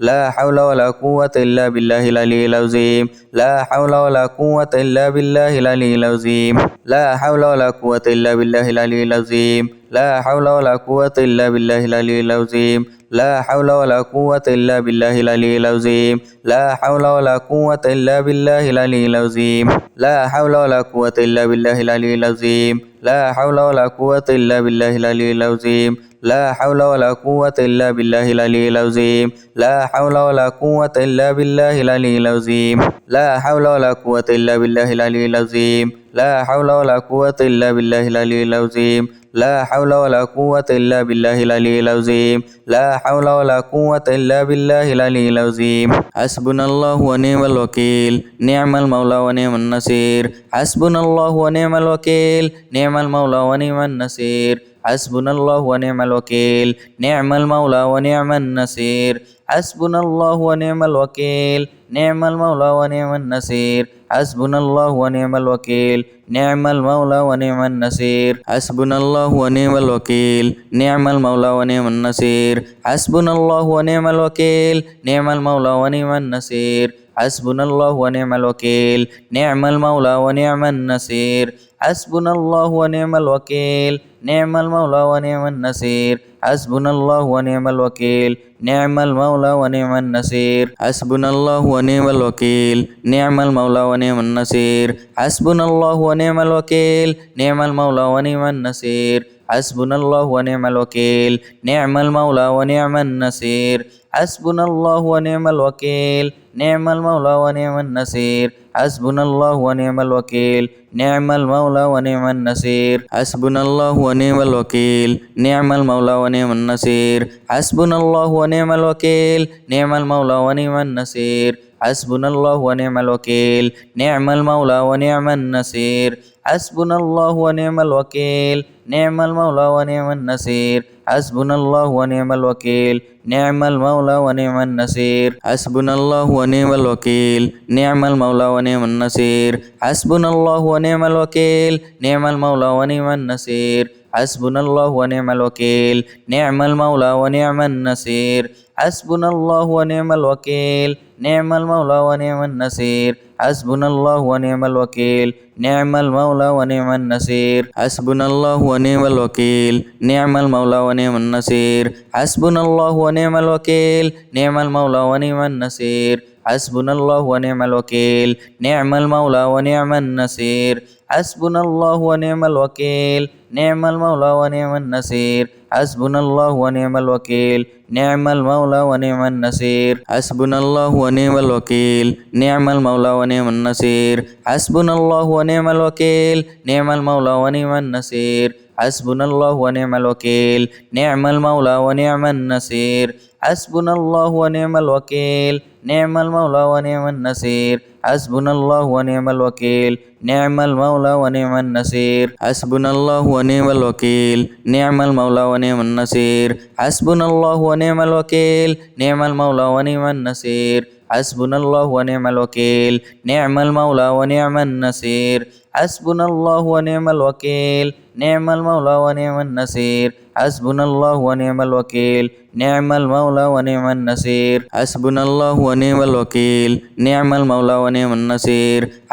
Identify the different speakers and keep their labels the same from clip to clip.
Speaker 1: لا حول ولا قوة إلا بالله العلي العظيم لا حول ولا قوة إلا بالله العلي العظيم لا حول ولا قوة إلا بالله العلي العظيم لا حول ولا قوة إلا بالله العلي العظيم لا حول ولا قوة إلا بالله العلي العظيم لا حول ولا قوة إلا بالله العلي العظيم لا حول ولا قوة إلا بالله العلي العظيم لا حول ولا قوة إلا بالله العلي العظيم لا حول ولا قوة إلا بالله العلي العظيم لا حول ولا قوة إلا بالله العلي العظيم لا حول ولا قوة إلا بالله العلي العظيم لا حول ولا قوة إلا بالله العلي العظيم لا حول ولا قوة إلا بالله العلي العظيم لا حول ولا قوة إلا بالله العلي العظيم حسبنا الله ونعم الوكيل نعم المولى ونعم النصير حسبنا الله ونعم الوكيل نعم المولى ونعم النصير حسبنا الله ونعم الوكيل نعم المولى ونعم النصير حسبنا الله ونعم الوكيل نعم المولى ونعم النصير حسبنا الله ونعم الوكيل نعم المولى ونعم النصير حسبنا الله ونعم الوكيل نعم المولى ونعم النصير حسبنا الله ونعم الوكيل نعم المولى ونعم النصير حسبنا الله ونعم الوكيل نعم المولى ونعم النصير حسبنا الله ونعم الوكيل نعم المولى ونعم النصير حسبنا الله ونعم الوكيل نعم المولى ونعم النصير حسبنا الله ونعم الوكيل نعم المولى ونعم النصير حسبنا الله ونعم الوكيل نعم المولى ونعم النصير حسبنا الله ونعم الوكيل نعم المولى ونعم النصير حسبنا الله ونعم الوكيل نعم المولى ونعم النصير حسبنا الله ونعم الوكيل نعم المولى ونعم النصير حسبنا الله ونعم الوكيل نعم المولى ونعم النصير حسبنا الله ونعم الوكيل نعم المولى ونعم النصير حسبنا الله ونعم الوكيل نعم المولى ونعم النصير حسبنا الله ونعم الوكيل نعم المولى ونعم النصير حسبنا الله ونعم الوكيل نعم المولى ونعم النصير حسبنا الله ونعم الوكيل نعم المولى ونعم النصير حسبنا الله ونعم الوكيل نعم المولى ونعم النصير حسبنا الله ونعم الوكيل نعم المولى ونعم النصير حسبنا الله ونعم الوكيل نعم المولى ونعم النصير حسبنا الله ونعم الوكيل نعم المولى ونعم النصير حسبنا الله ونعم الوكيل نعم المولى ونعم النصير حسبنا الله ونعم الوكيل نعم المولى ونعم النصير حسبنا الله ونعم الوكيل نعم المولى ونعم النصير حسبنا الله ونعم الوكيل نعم المولى ونعم النصير حسبنا الله ونعم الوكيل نعم المولى ونعم النصير حسبنا الله ونعم الوكيل نعم المولى ونعم النصير حسبنا الله ونعم الوكيل نعم المولى ونعم النصير حسبنا الله ونعم الوكيل نعم المولى ونعم النصير حسبنا الله ونعم الوكيل نعم المولى ونعم النصير حسبنا الله ونعم الوكيل نعم المولى ونعم النصير حسبنا الله ونعم الوكيل نعم المولى ونعم النصير حسبنا الله ونعم الوكيل نعم المولى ونعم النصير حسبنا الله ونعم الوكيل نعم المولى ونعم النصير حسبنا الله ونعم الوكيل نعم المولى ونعم النصير حسبنا الله ونعم الوكيل نعم المولى ونعم النصير حسبنا الله ونعم الوكيل نعم المولى ونعم النصير حسبنا الله ونعم الوكيل نعم المولى ونعم النصير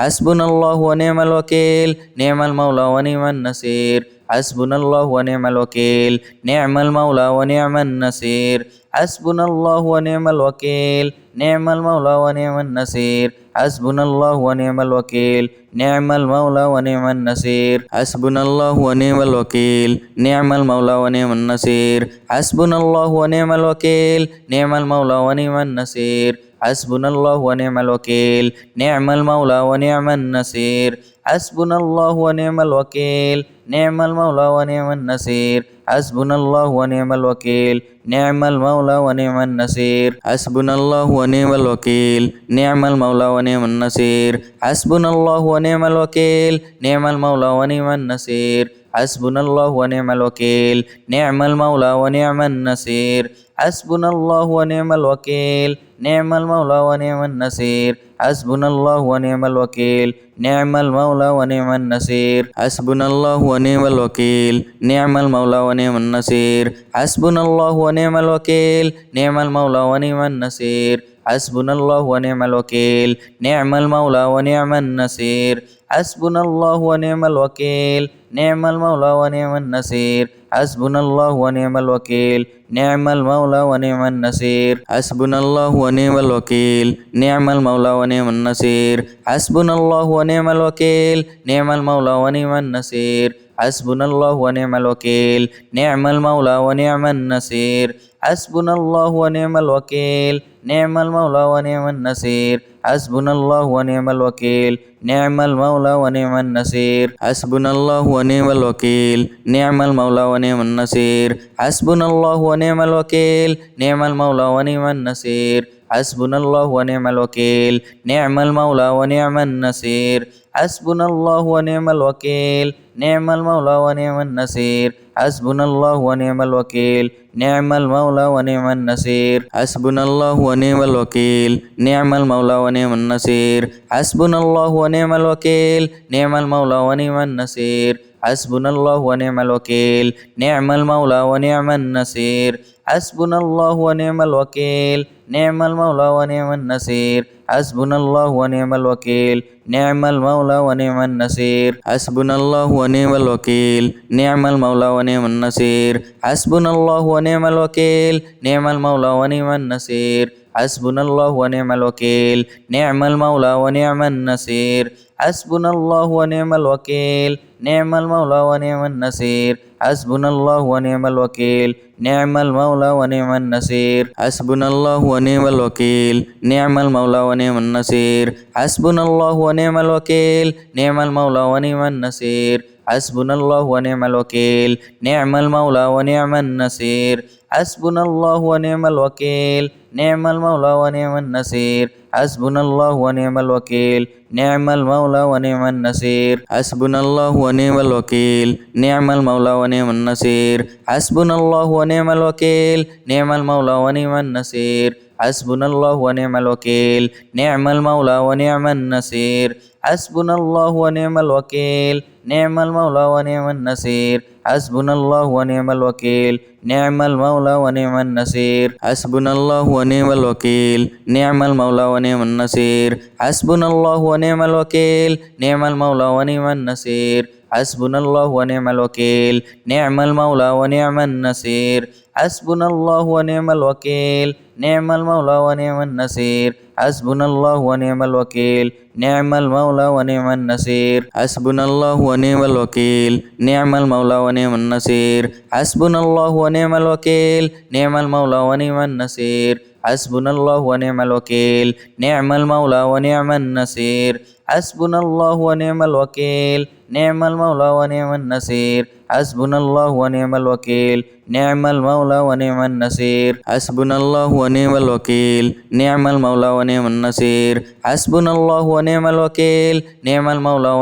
Speaker 1: حسبنا الله ونعم الوكيل نعم المولى ونعم النصير حسبنا الله ونعم الوكيل نعم المولى ونعم النصير حسبنا الله ونعم الوكيل نعم المولى ونعم النصير حسبنا الله ونعم الوكيل نعم المولى ونعم النصير حسبنا الله ونعم الوكيل نعم المولى ونعم النصير حسبنا الله ونعم الوكيل نعم المولى ونعم النصير حسبنا الله ونعم الوكيل نعم المولى ونعم النصير حسبنا الله ونعم الوكيل نعم المولى ونعم النصير حسبنا الله ونعم الوكيل نعم المولى ونعم النصير حسبنا الله ونعم الوكيل نعم المولى ونعم النصير حسبنا الله ونعم الوكيل نعم المولى ونعم النصير حسبنا الله ونعم الوكيل نعم المولى ونعم النصير حسبنا الله ونعم الوكيل نعم المولى ونعم النصير حسبنا الله ونعم الوكيل نعم المولى ونعم النصير حسبنا الله ونعم الوكيل نعم المولى ونعم النصير حسبنا الله ونعم الوكيل نعم المولى ونعم النصير حسبنا الله ونعم الوكيل نعم المولى ونعم النصير حسبنا الله ونعم الوكيل نعم المولى ونعم النصير حسبنا الله ونعم الوكيل نعم المولى ونعم النصير حسبنا الله ونعم الوكيل نعم المولى ونعم النصير حسبنا الله ونعم الوكيل نعم المولى ونعم النصير حسبنا الله ونعم الوكيل نعم المولى ونعم النصير حسبنا الله ونعم الوكيل نعم المولى ونعم النصير حسبنا الله ونعم الوكيل نعم المولى ونعم النصير حسبنا الله ونعم الوكيل نعم المولى ونعم النصير حسبنا الله ونعم الوكيل نعم المولى ونعم النصير حسبنا الله ونعم الوكيل نعم المولى ونعم النصير حسبنا الله ونعم الوكيل نعم المولى ونعم النصير حسبنا الله ونعم الوكيل نعم المولى ونعم النصير حسبنا الله ونعم الوكيل نعم المولى ونعم النصير حسبنا الله ونعم الوكيل نعم المولى ونعم النصير حسبنا الله ونعم الوكيل نعم المولى ونعم النصير حسبنا الله ونعم الوكيل نعم المولى ونعم النصير حسبنا الله ونعم الوكيل نعم المولى ونعم النصير حسبنا الله ونعم الوكيل نعم المولى ونعم النصير حسبنا الله ونعم الوكيل نعم المولى ونعم النصير حسبنا الله ونعم الوكيل نعم المولى ونعم النصير حسبنا الله ونعم الوكيل نعم المولى ونعم النصير حسبنا الله ونعم الوكيل نعم المولى ونعم النصير حسبنا الله ونعم الوكيل نعم المولى ونعم النصير حسبنا الله ونعم الوكيل نعم المولى ونعم النصير حسبنا الله ونعم الوكيل نعم المولى ونعم النصير حسبنا الله ونعم الوكيل نعم المولى ونعم النصير حسبنا الله ونعم الوكيل نعم المولى ونعم النصير حسبنا الله ونعم الوكيل نعم المولى ونعم النصير حسبنا الله ونعم الوكيل نعم المولى ونعم النصير حسبنا الله ونعم الوكيل نعم المولى ونعم النصير حسبنا الله ونعم الوكيل نعم المولى ونعم النصير حسبنا الله ونعم الوكيل نعم المولى ونعم النصير حسبنا الله ونعم الوكيل نعم المولى ونعم النصير حسبنا الله ونعم الوكيل نعم المولى ونعم النصير حسبنا الله ونعم الوكيل نعم المولى ونعم النصير حسبنا الله ونعم الوكيل نعم المولى ونعم النصير حسبنا الله ونعم الوكيل نعم المولى ونعم النصير حسبنا الله ونعم الوكيل نعم المولى ونعم النصير حسبنا الله ونعم الوكيل نعم المولى ونعم النصير حسبنا الله ونعم الوكيل نعم المولى ونعم النصير حسبنا الله ونعم الوكيل نعم المولى ونعم النصير حسبنا الله ونعم الوكيل نعم المولى ونعم النصير حسبنا الله ونعم الوكيل نعم المولى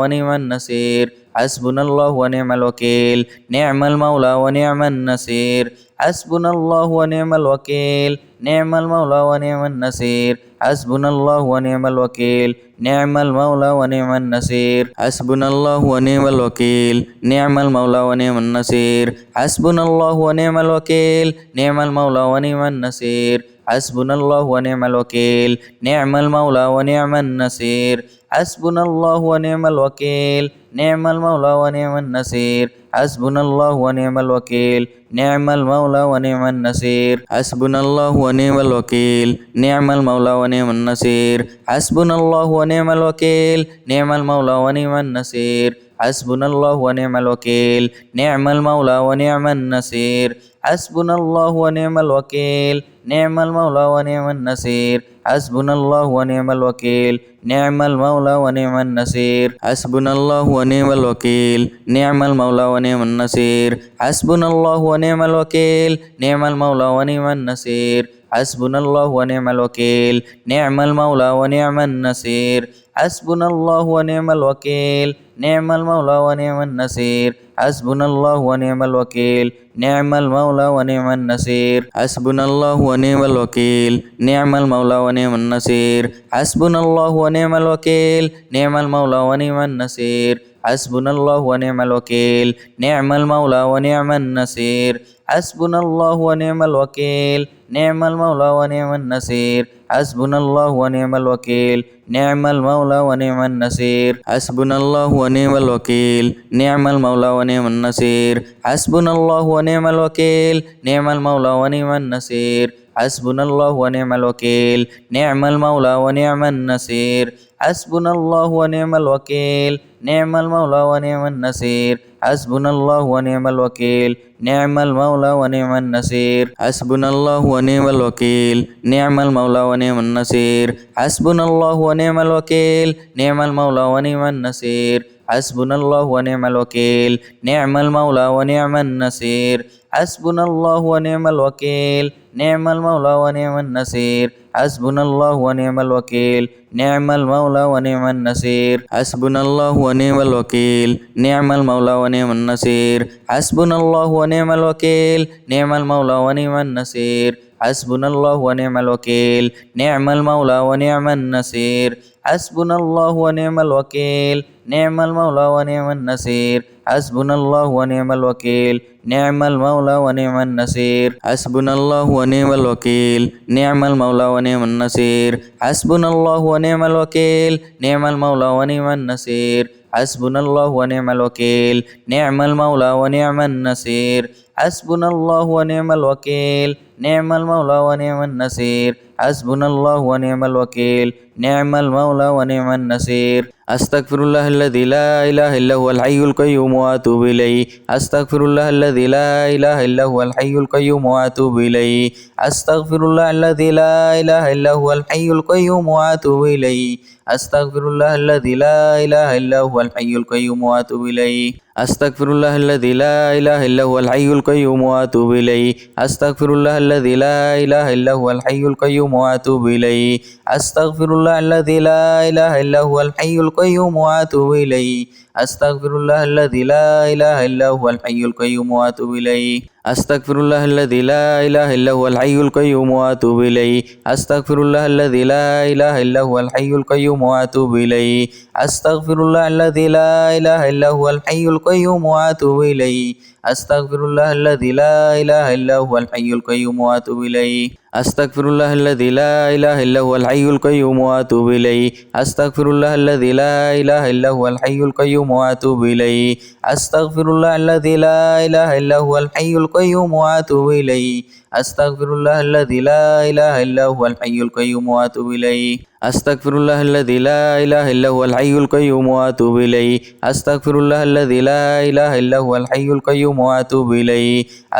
Speaker 1: ونعم النصير حسبنا الله ونعم الوكيل نعم المولى ونعم النصير حسبنا الله ونعم الوكيل نعم المولى ونعم النصير حسبنا الله ونعم الوكيل نعم المولى ونعم النصير حسبنا الله ونعم الوكيل نعم المولى ونعم النصير حسبنا الله ونعم الوكيل نعم المولى ونعم النصير حسبنا الله ونعم الوكيل نعم المولى ونعم النصير حسبنا الله ونعم الوكيل نعم المولى ونعم النصير حسبنا الله ونعم الوكيل نعم المولى ونعم النصير حسبنا الله ونعم الوكيل نعم المولى ونعم النصير حسبنا الله ونعم الوكيل نعم المولى ونعم النصير حسبنا الله ونعم الوكيل نعم المولى ونعم النصير حسبنا الله ونعم الوكيل نعم المولى ونعم النصير حسبنا الله ونعم الوكيل نعم المولى ونعم النصير حسبنا الله ونعم الوكيل نعم المولى ونعم النصير حسبنا الله ونعم الوكيل نعم المولى ونعم النصير حسبنا الله ونعم الوكيل نعم المولى ونعم النصير حسبنا الله ونعم الوكيل نعم المولى ونعم النصير حسبنا الله ونعم الوكيل نعم المولى ونعم النصير حسبنا الله ونعم الوكيل نعم المولى ونعم النصير حسبنا الله ونعم الوكيل نعم المولى ونعم النصير حسبنا الله ونعم الوكيل نعم المولى ونعم النصير حسبنا الله ونعم الوكيل نعم المولى ونعم النصير حسبنا الله ونعم الوكيل نعم المولى ونعم النصير حسبنا الله ونعم الوكيل نعم المولى ونعم النصير حسبنا الله ونعم الوكيل نعم المولى ونعم النصير حسبنا الله ونعم الوكيل نعم المولى ونعم النصير حسبنا الله ونعم الوكيل نعم المولى ونعم النصير حسبنا الله ونعم الوكيل نعم المولى ونعم النصير حسبنا الله ونعم الوكيل نعم المولى ونعم النصير حسبنا الله ونعم الوكيل نعم المولى ونعم النصير حسبنا الله ونعم الوكيل نعم المولى ونعم النصير حسبنا الله ونعم الوكيل نعم المولى ونعم النصير حسبنا الله ونعم الوكيل نعم المولى ونعم النصير حسبنا الله ونعم الوكيل نعم المولى ونعم النصير حسبنا الله ونعم الوكيل نعم المولى ونعم النصير حسبنا الله ونعم الوكيل نعم المولى ونعم النصير حسبنا الله ونعم الوكيل نعم المولى ونعم النصير حسبنا الله ونعم الوكيل نعم المولى ونعم النصير حسبنا الله ونعم الوكيل نعم المولى ونعم النصير حسبنا الله ونعم الوكيل نعم المولى ونعم النصير حسبنا الله ونعم الوكيل نعم المولى ونعم النصير حسبنا الله ونعم الوكيل نعم المولى ونعم النصير حسبنا الله ونعم الوكيل نعم المولى ونعم النصير أستغفر الله الذي لا إله إلا هو الحي القيوم وأتوب إليه أستغفر الله الذي لا إله إلا هو الحي القيوم وأتوب إليه أستغفر الله الذي لا إله إلا هو الحي القيوم وأتوب إليه أستغفر الله الذي لا إله إلا هو الحي القيوم وأتوب إليه أستغفر الله الذي لا إله إلا هو الحي القيوم وأتوب إليه أستغفر الله الذي لا إله إلا هو الحي القيوم وأتوب إليه أستغفر الله الذي لا إله إلا هو الحي القيوم وأتوب إليه أستغفر الله الذي لا إله إلا هو الحي القيوم وأتوب إليه أستغفر الله الذي لا إله إلا هو الحي القيوم وأتوب إليه أستغفر الله الذي لا إله إلا هو الحي القيوم وأتوب إليه أستغفر الله الذي لا إله إلا هو الحي القيوم وأتوب إليه أستغفر الله الذي لا إله إلا هو الحي القيوم وأتوب إليه أستغفر الله الذي لا إله إلا هو الحي القيوم وأتوب إليه أستغفر الله الذي لا إله إلا هو الحي القيوم وأتوب إليه أستغفر الله الذي لا إله إلا هو الحي القيوم وأتوب إليه أستغفر الله الذي لا إله إلا هو الحي القيوم وأتوب إليه أستغفر الله الذي لا إله إلا هو الحي القيوم وأتوب إليه أستغفر الله الذي لا إله إلا هو الحي القيوم وأتوب إليه أستغفر الله الذي لا إله إلا هو الحي القيوم وأتوب إليه أستغفر الله الذي لا إله إلا هو الحي القيوم وأتوب إليه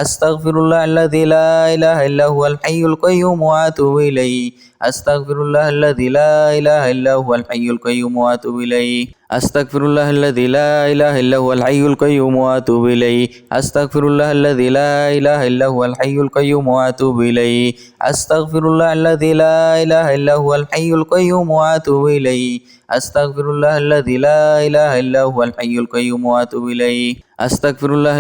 Speaker 1: أستغفر الله الذي لا إله إلا هو الحي القيوم وأتوب إليه أستغفر الله الذي لا إله إلا هو الحي القيوم وأتوب إليه أستغفر الله الذي لا إله إلا هو الحي القيوم وأتوب إليه أستغفر الله الذي لا إله إلا هو الحي القيوم وأتوب إليه أستغفر الله الذي لا إله إلا هو الحي القيوم وأتوب إليه أستغفر الله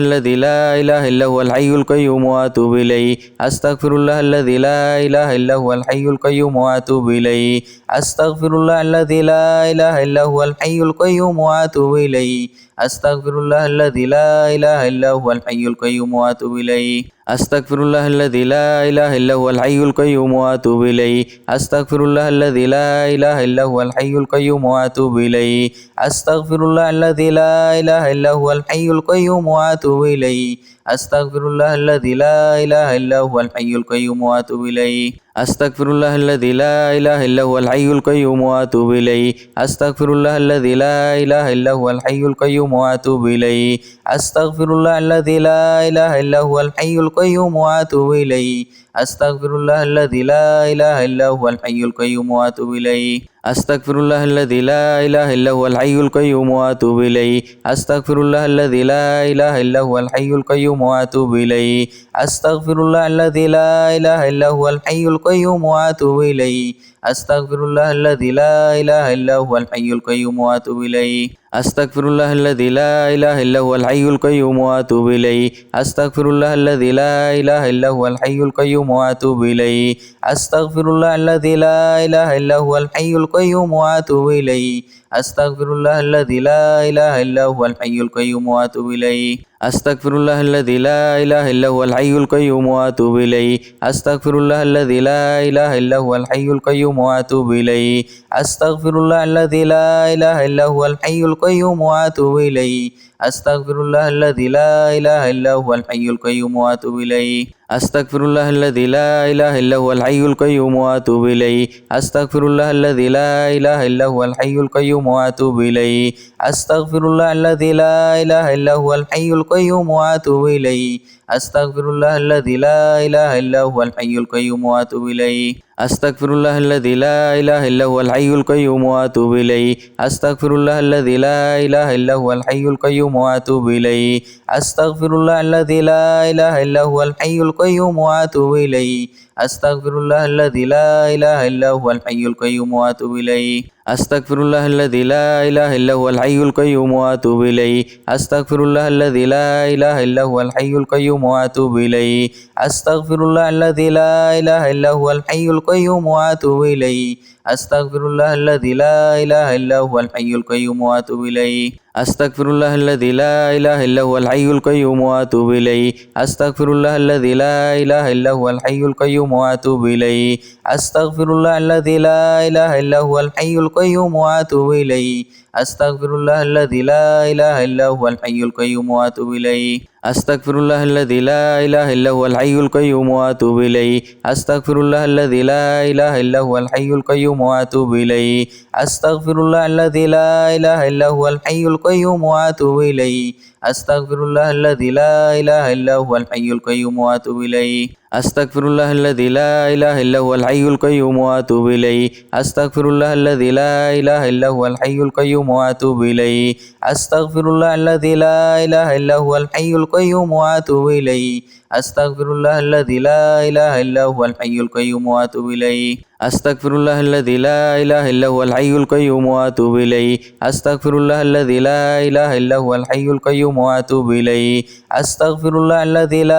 Speaker 1: الذي لا إله إلا هو الحي القيوم وأتوب إليه أستغفر الله الذي لا إله إلا هو الحي القيوم وأتوب إليه أستغفر الله الذي لا إله إلا هو الحي القيوم وأتوب إليه أستغفر الله الذي لا إله إلا هو الحي القيوم وأتوب إليه أستغفر الله الذي لا إله إلا هو الحي القيوم وأتوب إليه أستغفر الله الذي لا إله إلا هو الحي القيوم وأتوب إليه أستغفر الله الذي لا إله إلا هو الحي القيوم وأتوب إليه أستغفر الله الذي لا إله إلا هو الحي القيوم وأتوب إليه أستغفر الله الذي لا إله إلا هو الحي القيوم وأتوب إليه أستغفر الله الذي لا إله إلا هو الحي القيوم وأتوب إليه أستغفر الله الذي لا إله إلا هو الحي القيوم وأتوب إليه আস্তাগফিরুল্লাহ আল্লাযী লা ইলাহা ইল্লা হুয়াল হাইয়ুল কাইয়্যুম ওয়া আতুবু ইলাইহি আস্তাগফিরুল্লাহ আল্লাযী লা ইলাহা ইল্লা হুয়াল হাইয়ুল কাইয়্যুম ওয়া আতুবু ইলাইহি আস্তাগফিরুল্লাহ আল্লাযী লা ইলাহা ইল্লা হুয়াল হাইয়ুল কাইয়্যুম ওয়া আতুবু ইলাইহি আস্তাগফিরুল্লাহ আল্লাযী লা ইলাহা ইল্লা হুয়াল হাইয়ুল কাইয়্যুম ওয়া আতুবু ইলাইহি আস্তাগফিরুল্লাহ আল্লাযী লা ইলাহা ইল্লা হুয়াল হাইয়ুল কাইয়্যুম ওয়া আতুবু ইলাইহি আস্তাগফিরুল্লাহ আল্লাযী লা ইলাহা ইল্লা হুয়াল হাইয়ুল কাইয়্যুম ওয়া আতুবু ইলাইহি আস্তাগফিরুল্লাহ আল্লাযী লা ইলাহা ইল্লা হুয়াল হাইয়ুল কাইয়্যুম ওয়া আতুবু ইলাইহি আস্তাগফিরুল্লাহ আল্লাযী লা ইলাহা ইল্লা হুয়াল হাইয়ুল কাইয়্যুম ওয়া আতুবু ইলাইহি আস্তাগফিরুল্লাহ আল্লাযী লা ইলাহা ইল্লা হুয়াল হাইয়ুল কাইয়্যুম ওয়া আতুবু ইলাইহি আস্তাগফিরুল্লাহ আল্লাযী লা ইলাহা ইল্লা হুয়াল হাইয়ুল কাইয়্যুম ওয়া আতুবু ইলাইহি আস্তাগফিরুল্লাহ আল্লাযী লা ইলাহা ইল্লা হুয়াল হাইয়ুল কাইয়্যুম ওয়া আতুবু ইলাইহি আস্তাগফিরুল্লাহ আল্লাযী লা ইলাহা ইল্লা হুয়াল হাইয়ুল কাইয়্যুম ওয়া আতুবু ইলাইহি আস্তাগফিরুল্লাহ আল্লাযী লা ইলাহা ইল্লা হুয়াল হাইয়ুল কাইয়্যুম ওয়া আতুবু ইলাইহি আস্তাগফিরুল্লাহ আল্লাযী লা ইলাহা ইল্লা হুয়াল হাইয়ুল কাইয়্যুম ওয়া আতুবু ইলাইহি আস্তাগফিরুল্লাহ আল্লাযী লা ইলাহা ইল্লা হুয়াল হাইয়ুল কাইয়্যুম ওয়া আতুবু ইলাইহি আস্তাগফিরুল্লাহ আল্লাযী লা ইলাহা ইল্লা হুয়াল হাইয়ুল কাইয়্যুম ওয়া আতুবু ইলাইহি আস্তাগফিরুল্লাহ আল্লাযী লা ইলাহা ইল্লা হুয়াল হাইয়ুল কাইয়্যুম ওয়া আতুবু ইলাইহি আস্তাগফিরুল্লাহ আল্লাযী লা ইলাহা ইল্লা হুয়াল হাইয়ুল কাইয়্যুম ওয়া আতুবু ইলাইহি আস্তাগফিরুল্লাহ আল্লাযী লা ইলাহা ইল্লা হুয়াল হাইয়ুল কাইয়্যুম ওয়া আতুবু ইলাইহি আস্তাগফিরুল্লাহ আল্লাযী লা ইলাহা ইল্লা হুয়াল হাইয়ুল কাইয়্যুম ওয়া আতুবু ইলাইহি আস্তাগফিরুল্লাহ আল্লাযী লা ইলাহা ইল্লা হুয়াল হাইয়ুল কাইয়্যুম ওয়া আতুবু ইলাইহি আস্তাগফিরুল্লাহ আল্লাযী লা ইলাহা ইল্লা হুয়াল হাইয়ুল কাইয়্যুম ওয়া আতুবু ইলাইহি আস্তাগফিরুল্লাহ আল্লাযী লা ইলাহা ইল্লা হুয়াল হাইয়ুল কাইয়্যুম ওয়া আতুবু ইলাইহি আস্তাগফিরুল্লাহ আল্লাযী লা ইলাহা ইল্লা হুয়াল হাইয়ুল কাইয়্যুম ওয়া আতুবু ইলাইহি আস্তাগফিরুল্লাহ আল্লাযী লা ইলাহা ইল্লা হুয়াল হাইয়ুল কাইয়্যুম ওয়া আতুবু ইলাইহি আস্তাগফিরুল্লাহ আল্লাযী লা ইলাহা ইল্লা হুয়াল হাইয়ুল কাইয়্যুম ওয়া আতুবু ইলাইহি আস্তাগফিরুল্লাহ আল্লাযী লা ইলাহা ইল্লা হুয়াল হাইয়ুল কাইয়্যুম ওয়া আতুবু ইলাইহি আস্তাগফিরুল্লাহ আল্লাযী লা ইলাহা ইল্লা হুয়াল হাইয়ুল কাইয়্যুম ওয়া আতুবু ইলাইহি আস্তাগফিরুল্লাহ আল্লাযী লা ইলাহা ইল্লা হুয়াল হাইয়ুল কাইয়্যুম ওয়া আতুবু ইলাইহি আস্তাগফিরুল্লাহ আল্লাযী লা ইলাহা ইল্লা হুয়াল হাইয়ুল কাইয়্যুম ওয়া আতুবু ইলাইহি আস্তাগফিরুল্লাহ আল্লাযী লা ইলাহা ইল্লা হুয়াল হাইয়ুল কাইয়্যুম ওয়া আতুবু ইলাইহি আস্তাগফিরুল্লাহ আল্লাযী লা ইলাহা ইল্লা হুয়াল হাইয়ুল কাইয়্যুম ওয়া আতুবু ইলাইহি আস্তাগফিরুল্লাহ আল্লাযী লা ইলাহা ইল্লা হুয়াল হাইয়ুল কাইয়্যুম ওয়া আতুবু ইলাইহি আস্তাগফিরুল্লাহ আল্লাযী লা ইলাহা ইল্লা হুয়াল হাইয়ুল কাইয়্যুম ওয়া আতুবু ইলাইহি আস্তাগফিরুল্লাহ আল্লাযী লা ইলাহা ইল্লা হুয়াল হাইয়ুল কাইয়্যুম ওয়া আতুবু ইলাইহি আস্তাগফিরুল্লাহ আল্লাযী লা ইলাহা ইল্লা হুয়াল হাইয়ুল কাইয়্যুম ওয়া আতুবু ইলাইহি আস্তাগফিরুল্লাহ আল্লাযী লা ইলাহা ইল্লা হুয়াল হাইয়ুল কাইয়্যুম ওয়া আতুবু ইলাইহি আস্তাগফিরুল্লাহ আল্লাযী লা ইলাহা ইল্লা হুয়াল হাইয়ুল কাইয়্যুম ওয়া আতুবু ইলাইহি আস্তাগফিরুল্লাহ আল্লাযী লা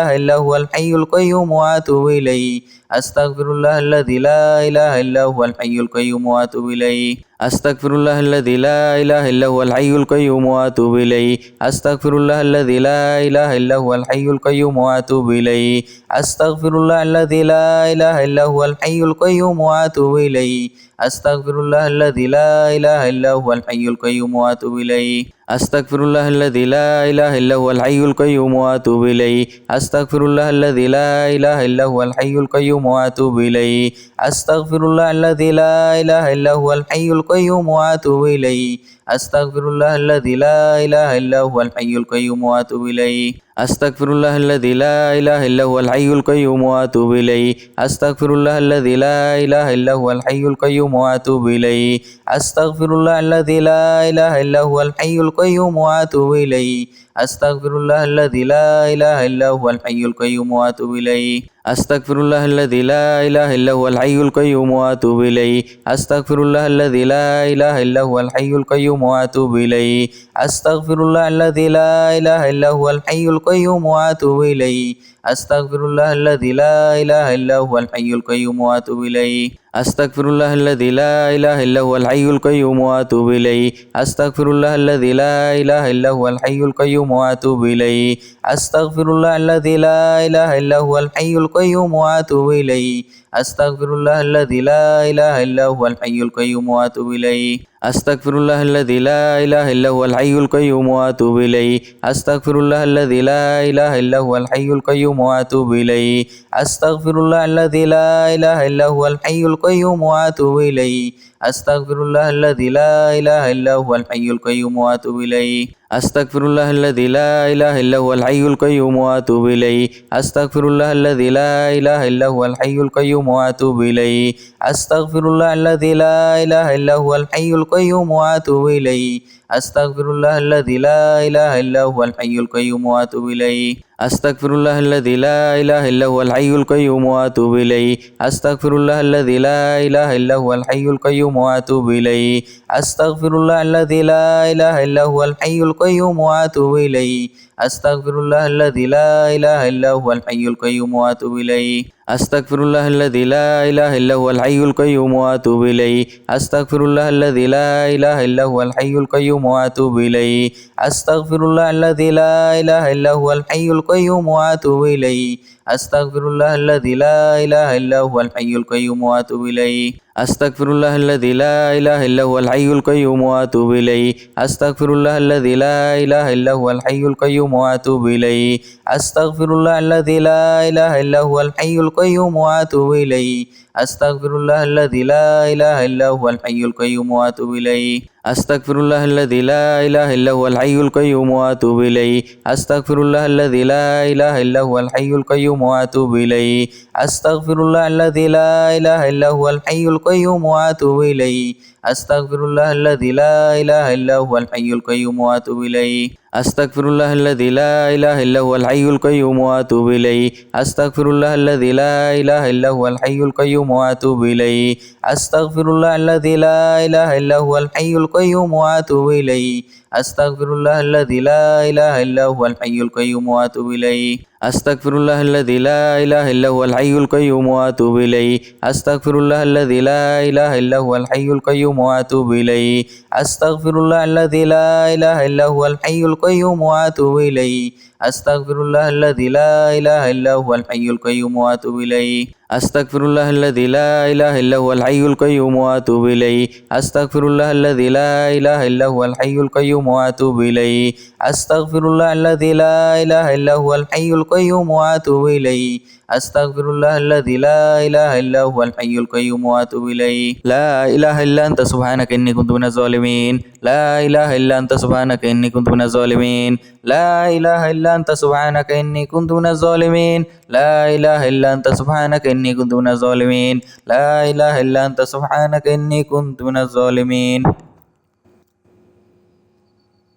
Speaker 1: ইলাহা ইল্লা হুয়াল হাইয়ুল কাইয়্যুম ওয়া আতুবু ইলাইহি আস্তাগফিরুল্লাহ আল্লাযী লা ইলাহা ইল্লা হুয়াল হাইয়ুল কাইয়্যুম ওয়া আতুবু ইলাইহি আস্তাগফিরুল্লাহ আল্লাযী লা ইলাহা ইল্লা হুয়াল হাইয়ুল কাইয়্যুম ওয়া আতুবু ইলাইহি আস্তাগফিরুল্লাহ আল্লাযী লা ইলাহা ইল্লা হুয়াল হাইয়ুল কাইয়্যুম ওয়া আতুবু ইলাইহি আস্তাগফিরুল্লাহ আল্লাযী লা ইলাহা ইল্লা হুয়াল হাইয়ুল কাইয়্যুম ওয়া আতুবু ইলাইহি আস্তাগফিরুল্লাহ আল্লাযী লা ইলাহা ইল্লা হুয়াল হাইয়ুল কাইয়্যুম ওয়া আতুবু ইলাইহি আস্তাগফিরুল্লাহ আল্লাযী লা ইলাহা ইল্লা হুয়াল হাইয়ুল কাইয়্যুম ওয়া আতুবু ইলাইহি আস্তাগফিরুল্লাহ আল্লাযী লা ইলাহা ইল্লা হুয়াল হাইয়ুল কাইয়্যুম ওয়া আতুবু ইলাইহি আস্তাগফিরুল্লাহ আল্লাযী লা ইলাহা ইল্লা হুয়াল হাইয়ুল কাইয়্যুম ওয়া আতুবু ইলাইহি আস্তাগফিরুল্লাহ আল্লাযী লা ইলাহা ইল্লা হুয়াল হাইয়ুল কাইয়্যুম ওয়া আতুবু ইলাইহি আস্তাগফিরুল্লাহ আল্লাযী লা ইলাহা ইল্লা হুয়াল হাইয়ুল কাইয়্যুম ওয়া আতুবু ইলাইহি আস্তাগফিরুল্লাহ আল্লাযী লা ইলাহা ইল্লা হুয়াল হাইয়ুল কাইয়্যুম ওয়া আতুবু ইলাইহি আস্তাগফিরুল্লাহ আল্লাযী লা ইলাহা ইল্লা হুয়াল হাইয়ুল কাইয়্যুম ওয়া আতুবু ইলাইহি আস্তাগফিরুল্লাহ আল্লাযী লা ইলাহা ইল্লা হুয়াল হাইয়ুল কাইয়্যুম ওয়া আতুবু ইলাইহি আস্তাগফিরুল্লাহ আল্লাযী লা ইলাহা ইল্লা হুয়াল হাইয়ুল কাইয়্যুম ওয়া আতুবু ইলাইহি আস্তাগফিরুল্লাহ আল্লাযী লা ইলাহা ইল্লা হুয়াল হাইয়ুল কাইয়্যুম ওয়া আতুবু ইলাইহি আস্তাগফিরুল্লাহ আল্লাযী লা ইলাহা ইল্লা হুয়াল হাইয়ুল কাইয়্যুম ওয়া আতুবু ইলাইহি আস্তাগফিরুল্লাহ আল্লাযী লা ইলাহা ইল্লা হুয়াল হাইয়ুল কাইয়্যুম ওয়া আতুবু ইলাইহি আস্তাগফিরুল্লাহ আল্লাযী লা ইলাহা ইল্লা হুয়াল হাইয়ুল কাইয়্যুম ওয়া আতুবু ইলাইহি আস্তাগফিরুল্লাহ আল্লাযী লা ইলাহা ইল্লা হুয়াল হাইয়ুল কাইয়্যুম ওয়া আতুবু ইলাইহি আস্তাগফিরুল্লাহ আল্লাযী লা ইলাহা ইল্লা হুয়াল হাইয়ুল কাইয়্যুম ওয়া আতুবু ইলাইহি আস্তাগফিরুল্লাহ আল্লাযী লা ইলাহা ইল্লা হুয়াল হাইয়ুল কাইয়্যুম ওয়া আতুবু ইলাইহি আস্তাগফিরুল্লাহ আল্লাযী লা ইলাহা ইল্লা হুয়াল হাইয়ুল কাইয়্যুম ওয়া আতুবু ইলাইহি আস্তাগফিরুল্লাহ আল্লাযী লা ইলাহা ইল্লা হুয়াল হাইয়ুল কাইয়্যুম ওয়া আতুবু ইলাইহি আস্তাগফিরুল্লাহ আল্লাযী লা ইলাহা ইল্লা হুয়াল হাইয়ুল কাইয়্যুম ওয়া আতুবু ইলাইহি أستغفر الله الذي لا إله إلا هو الحي القيوم وأتوب إليه. أستغفر الله الذي لا إله إلا هو الحي القيوم وأتوب إليه. أستغفر الله الذي لا إله إلا هو الحي القيوم وأتوب إليه. أستغفر الله الذي لا إله إلا هو الحي القيوم وأتوب إليه. أستغفر الله الذي لا إله إلا هو الحي القيوم وأتوب إليه. أستغفر الله الذي لا إله إلا هو الحي القيوم وأتوب إليه. أستغفر الله الذي لا إله إلا هو الحي القيوم وأتوب إليه. أستغفر الله الذي لا إله إلا هو الحي القيوم وأتوب إليه. أستغفر الله الذي لا إله إلا هو الحي القيوم وأتوب إليه. أستغفر الله الذي لا إله إلا هو الحي القيوم وأتوب إليه. أستغفر الله الذي لا إله إلا هو الحي القيوم وأتوب إليه. أستغفر الله الذي لا إله إلا هو الحي القيوم وأتوب إليه. أستغفر الله الذي لا إله إلا هو الحي القيوم وأتوب إليه. أستغفر الله الذي لا إله إلا هو الحي القيوم وأتوب إليه. أستغفر الله الذي لا إله إلا هو الحي القيوم وأتوب إليه. أستغفر الله الذي لا إله إلا هو الحي القيوم وأتوب إليه. أستغفر الله الذي لا إله إلا هو الحي القيوم وأتوب إليه. أستغفر الله الذي لا إله إلا هو الحي القيوم وأتوب إليه. أستغفر الله الذي لا إله إلا هو الحي القيوم وأتوب إليه. أستغفر الله الذي لا إله إلا هو الحي القيوم وأتوب إليه. أستغفر الله الذي لا إله إلا هو الحي القيوم وأتوب إليه. أستغفر الله الذي لا إله إلا هو الحي القيوم وأتوب إليه. أستغفر الله الذي لا إله إلا هو الحي القيوم وأتوب إليه. أستغفر الله الذي لا إله إلا هو الحي القيوم وأتوب إليه. أستغفر الله الذي لا إله إلا هو الحي القيوم وأتوب إليه. أستغفر الله الذي لا إله إلا هو الحي القيوم وأتوب إليه. أستغفر الله الذي لا إله إلا هو الحي القيوم وأتوب إليه. أستغفر الله الذي لا إله إلا هو الحي القيوم وأتوب إليه. أستغفر الله الذي لا إله إلا هو الحي القيوم وأتوب إليه. أستغفر الله الذي لا إله إلا هو الحي القيوم وأتوب إليه. أستغفر الله الذي لا إله إلا هو الحي القيوم وأتوب إليه. أستغفر الله الذي لا إله إلا هو الحي القيوم وأتوب إليه. أستغفر الله الذي لا إله إلا هو الحي القيوم وأتوب إليه. لا إله إلا أنت سبحانك إني كنت من الظالمين. لا إله إلا أنت سبحانك إني كنت من الظالمين. لا إله إلا أنت سبحانك إني كنت من الظالمين. لا إله إلا أنت سبحانك إني كنت من الظالمين. لا إله إلا أنت سبحانك إني كنت من الظالمين.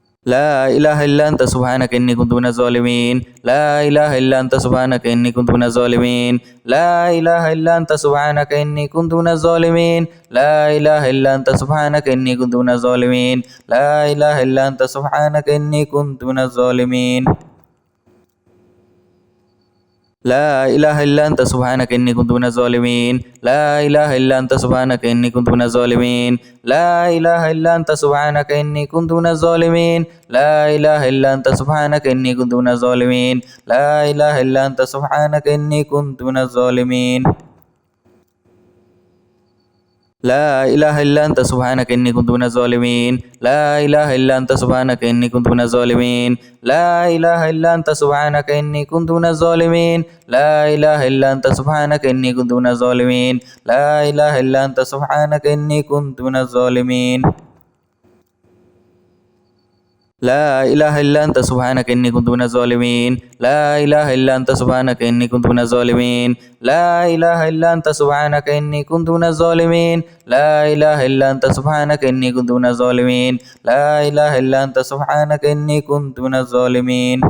Speaker 1: لا إله إلا أنت سبحانك إني كنت من الظالمين. لا إله إلا أنت سبحانك إني كنت من الظالمين. لا إله إلا أنت سبحانك إني كنت من الظالمين. لا إله إلا أنت سبحانك إني كنت من الظالمين. لا إله إلا أنت سبحانك إني كنت من الظالمين. لا إله إلا أنت سبحانك إني كنت من الظالمين. لا إله إلا أنت سبحانك إني كنت من الظالمين. لا إله إلا أنت سبحانك إني كنت من الظالمين. لا إله إلا أنت سبحانك إني كنت من الظالمين. لا إله إلا أنت سبحانك إني كنت من الظالمين. لا إله إلا أنت سبحانك إني كنت من الظالمين. لا إله إلا أنت سبحانك إني كنت من الظالمين. لا إله إلا أنت سبحانك إني كنت من الظالمين. لا إله إلا أنت سبحانك إني كنت من الظالمين. لا إله إلا أنت سبحانك إني كنت من الظالمين. لا إله إلا أنت سبحانك إني كنت من الظالمين. لا إله إلا أنت سبحانك إني كنت من الظالمين. لا إله إلا أنت سبحانك إني كنت من الظالمين. لا إله إلا أنت سبحانك إني كنت من الظالمين. لا إله إلا أنت سبحانك إني كنت من الظالمين.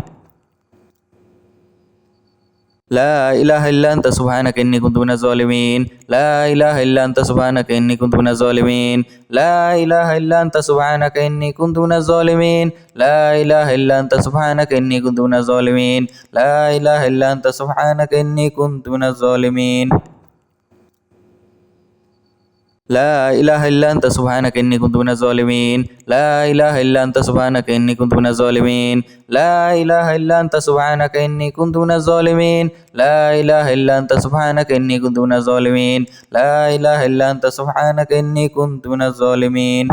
Speaker 1: لا إله إلا أنت سبحانك إني كنت من الظالمين. لا إله إلا أنت سبحانك إني كنت من الظالمين. لا إله إلا أنت سبحانك إني كنت من الظالمين. لا إله إلا أنت سبحانك إني كنت من الظالمين. لا إله إلا أنت سبحانك إني كنت من الظالمين. لا إله إلا أنت سبحانك إني كنت من الظالمين. لا إله إلا أنت سبحانك إني كنت من الظالمين. لا إله إلا أنت سبحانك إني كنت من الظالمين. لا إله إلا أنت سبحانك إني كنت من الظالمين. لا إله إلا أنت سبحانك إني كنت من الظالمين.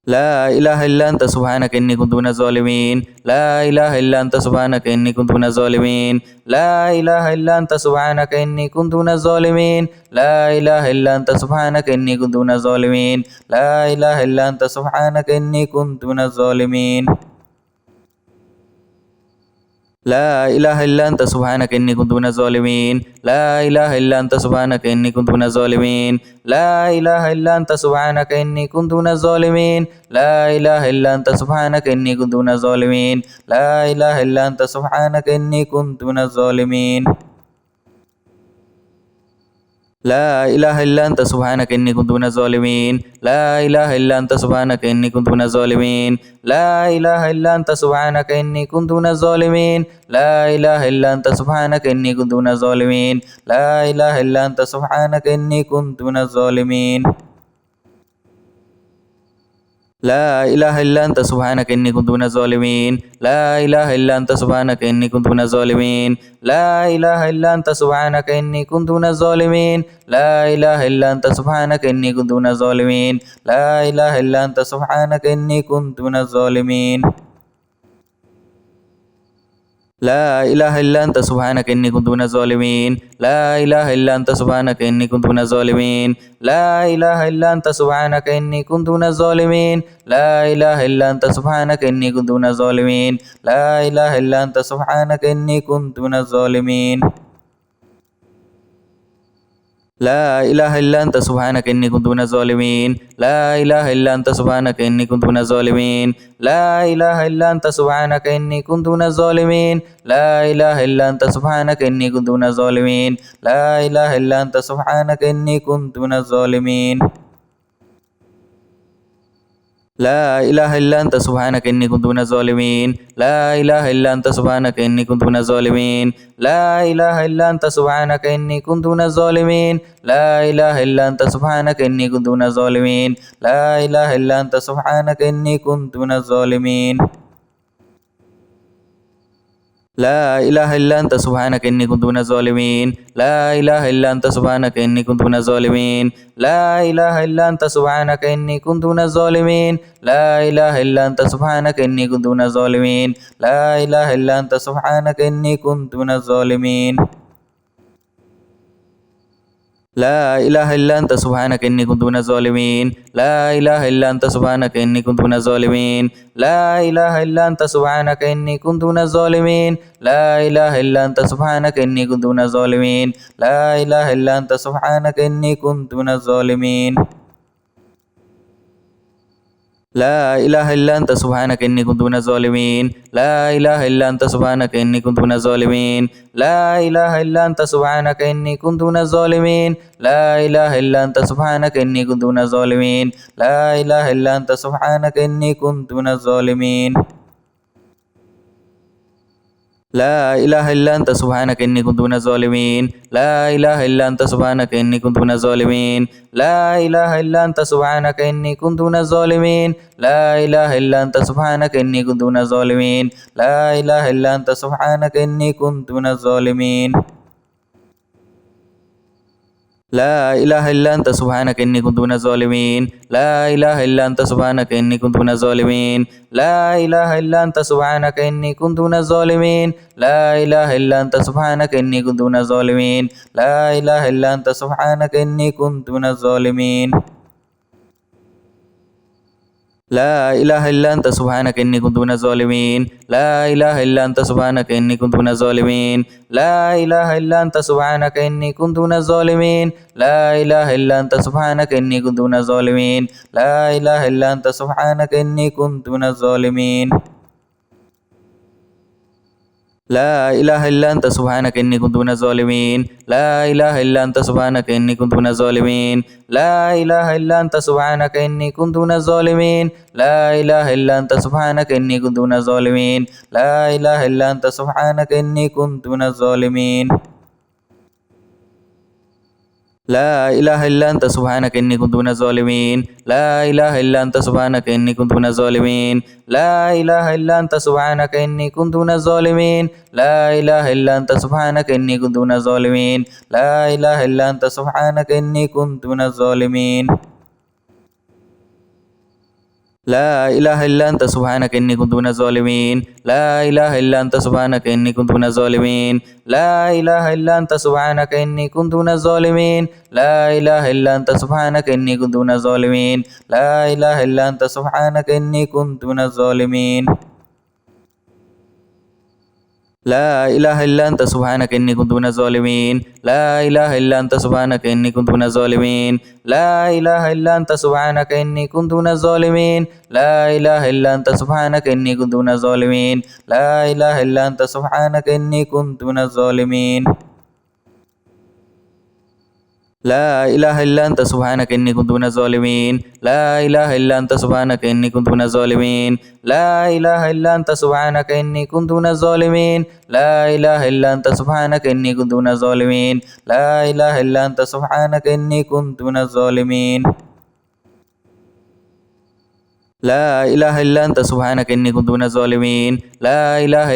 Speaker 1: لا إله إلا أنت سبحانك إني كنت من الظالمين. لا إله إلا أنت سبحانك إني كنت من الظالمين. لا إله إلا أنت سبحانك إني كنت من الظالمين. لا إله إلا أنت سبحانك إني كنت من الظالمين. لا إله إلا أنت سبحانك إني كنت من الظالمين. لا إله إلا أنت سبحانك إني كنت من الظالمين. لا إله إلا أنت سبحانك إني كنت من الظالمين. لا إله إلا أنت سبحانك إني كنت من الظالمين. لا إله إلا أنت سبحانك إني كنت من الظالمين. لا إله إلا أنت سبحانك إني كنت من الظالمين. لا إله إلا أنت سبحانك إني كنت من الظالمين. لا إله إلا أنت سبحانك إني كنت من الظالمين. لا إله إلا أنت سبحانك إني كنت من الظالمين. لا إله إلا أنت سبحانك إني كنت من الظالمين. لا إله إلا أنت سبحانك إني كنت من الظالمين. لا إله إلا أنت سبحانك إني كنت من الظالمين. لا إله إلا أنت سبحانك إني كنت من الظالمين. لا إله إلا أنت سبحانك إني كنت من الظالمين. لا إله إلا أنت سبحانك إني كنت من الظالمين. لا إله إلا أنت سبحانك إني كنت من الظالمين. لا إله إلا أنت سبحانك إني كنت من الظالمين. لا إله إلا أنت سبحانك إني كنت من الظالمين. لا إله إلا أنت سبحانك إني كنت من الظالمين. لا إله إلا أنت سبحانك إني كنت من الظالمين. لا إله إلا أنت سبحانك إني كنت من الظالمين. لا إله إلا أنت سبحانك إني كنت من الظالمين. لا إله إلا أنت سبحانك إني كنت من الظالمين. لا إله إلا أنت سبحانك إني كنت من الظالمين. لا إله إلا أنت سبحانك إني كنت من الظالمين. لا إله إلا أنت سبحانك إني كنت من الظالمين. لا إله إلا أنت سبحانك إني كنت من الظالمين. لا إله إلا أنت سبحانك إني كنت من الظالمين. لا إله إلا أنت سبحانك إني كنت من الظالمين. لا إله إلا أنت سبحانك إني كنت من الظالمين. لا إله إلا أنت سبحانك إني كنت من الظالمين. لا إله إلا أنت سبحانك إني كنت من الظالمين. لا إله إلا أنت سبحانك إني كنت من الظالمين. لا إله إلا أنت سبحانك إني كنت من الظالمين. لا إله إلا أنت سبحانك إني كنت من الظالمين. لا إله إلا أنت سبحانك إني كنت من الظالمين. لا إله إلا أنت سبحانك إني كنت من الظالمين. لا إله إلا أنت سبحانك إني كنت من الظالمين. لا إله إلا أنت سبحانك إني كنت من الظالمين. لا إله إلا أنت سبحانك إني كنت من الظالمين. لا إله إلا أنت سبحانك إني كنت من الظالمين. لا إله إلا أنت سبحانك إني كنت من الظالمين. لا إله إلا أنت سبحانك إني كنت من الظالمين. لا إله إلا أنت سبحانك إني كنت من الظالمين. لا إله إلا أنت سبحانك إني كنت من الظالمين. لا إله إلا أنت سبحانك إني كنت من الظالمين. لا إله إلا أنت سبحانك إني كنت من الظالمين. لا إله إلا أنت سبحانك إني كنت من الظالمين. لا إله إلا أنت سبحانك إني كنت من الظالمين. لا إله إلا أنت سبحانك إني كنت من الظالمين. لا إله إلا أنت سبحانك إني كنت من الظالمين. لا إله إلا أنت سبحانك إني كنت من الظالمين. لا إله إلا أنت سبحانك إني كنت من الظالمين. لا إله إلا أنت سبحانك إني كنت من الظالمين. لا إله إلا أنت سبحانك إني كنت من الظالمين. لا إله إلا أنت سبحانك إني كنت من الظالمين. لا إله إلا أنت سبحانك إني كنت من الظالمين. لا إله إلا أنت سبحانك إني كنت من الظالمين. لا إله إلا أنت سبحانك إني كنت من الظالمين. لا إله إلا أنت سبحانك إني كنت من الظالمين. لا إله إلا أنت سبحانك إني كنت من الظالمين. لا إله إلا أنت سبحانك إني كنت من الظالمين. لا إله إلا أنت سبحانك إني كنت من الظالمين. لا إله إلا أنت سبحانك إني كنت من الظالمين. لا إله إلا أنت سبحانك إني كنت من الظالمين. لا إله إلا أنت سبحانك إني كنت من الظالمين. لا إله إلا أنت سبحانك إني كنت من الظالمين. لا إله إلا أنت سبحانك إني كنت من الظالمين. لا إله إلا أنت سبحانك إني كنت من الظالمين. لا إله إلا أنت سبحانك إني كنت من الظالمين. لا إله إلا أنت سبحانك إني كنت من الظالمين. لا إله إلا أنت سبحانك إني كنت من الظالمين. لا إله إلا أنت سبحانك إني كنت من الظالمين. لا إله إلا أنت سبحانك إني كنت من الظالمين. لا إله إلا أنت سبحانك إني كنت من الظالمين. لا إله إلا أنت سبحانك إني كنت من الظالمين. لا إله إلا أنت سبحانك إني كنت من الظالمين. لا إله إلا أنت سبحانك إني كنت من الظالمين. لا إله إلا أنت سبحانك إني كنت من الظالمين. لا إله إلا أنت سبحانك إني كنت من الظالمين. لا إله إلا أنت سبحانك إني كنت من الظالمين. لا إله إلا أنت سبحانك إني كنت من الظالمين. لا إله إلا أنت سبحانك إني كنت من الظالمين. لا إله إلا أنت سبحانك إني كنت من الظالمين. لا إله إلا أنت سبحانك إني كنت من الظالمين. لا إله إلا أنت سبحانك إني كنت من الظالمين. لا إله إلا أنت سبحانك إني كنت من الظالمين. لا إله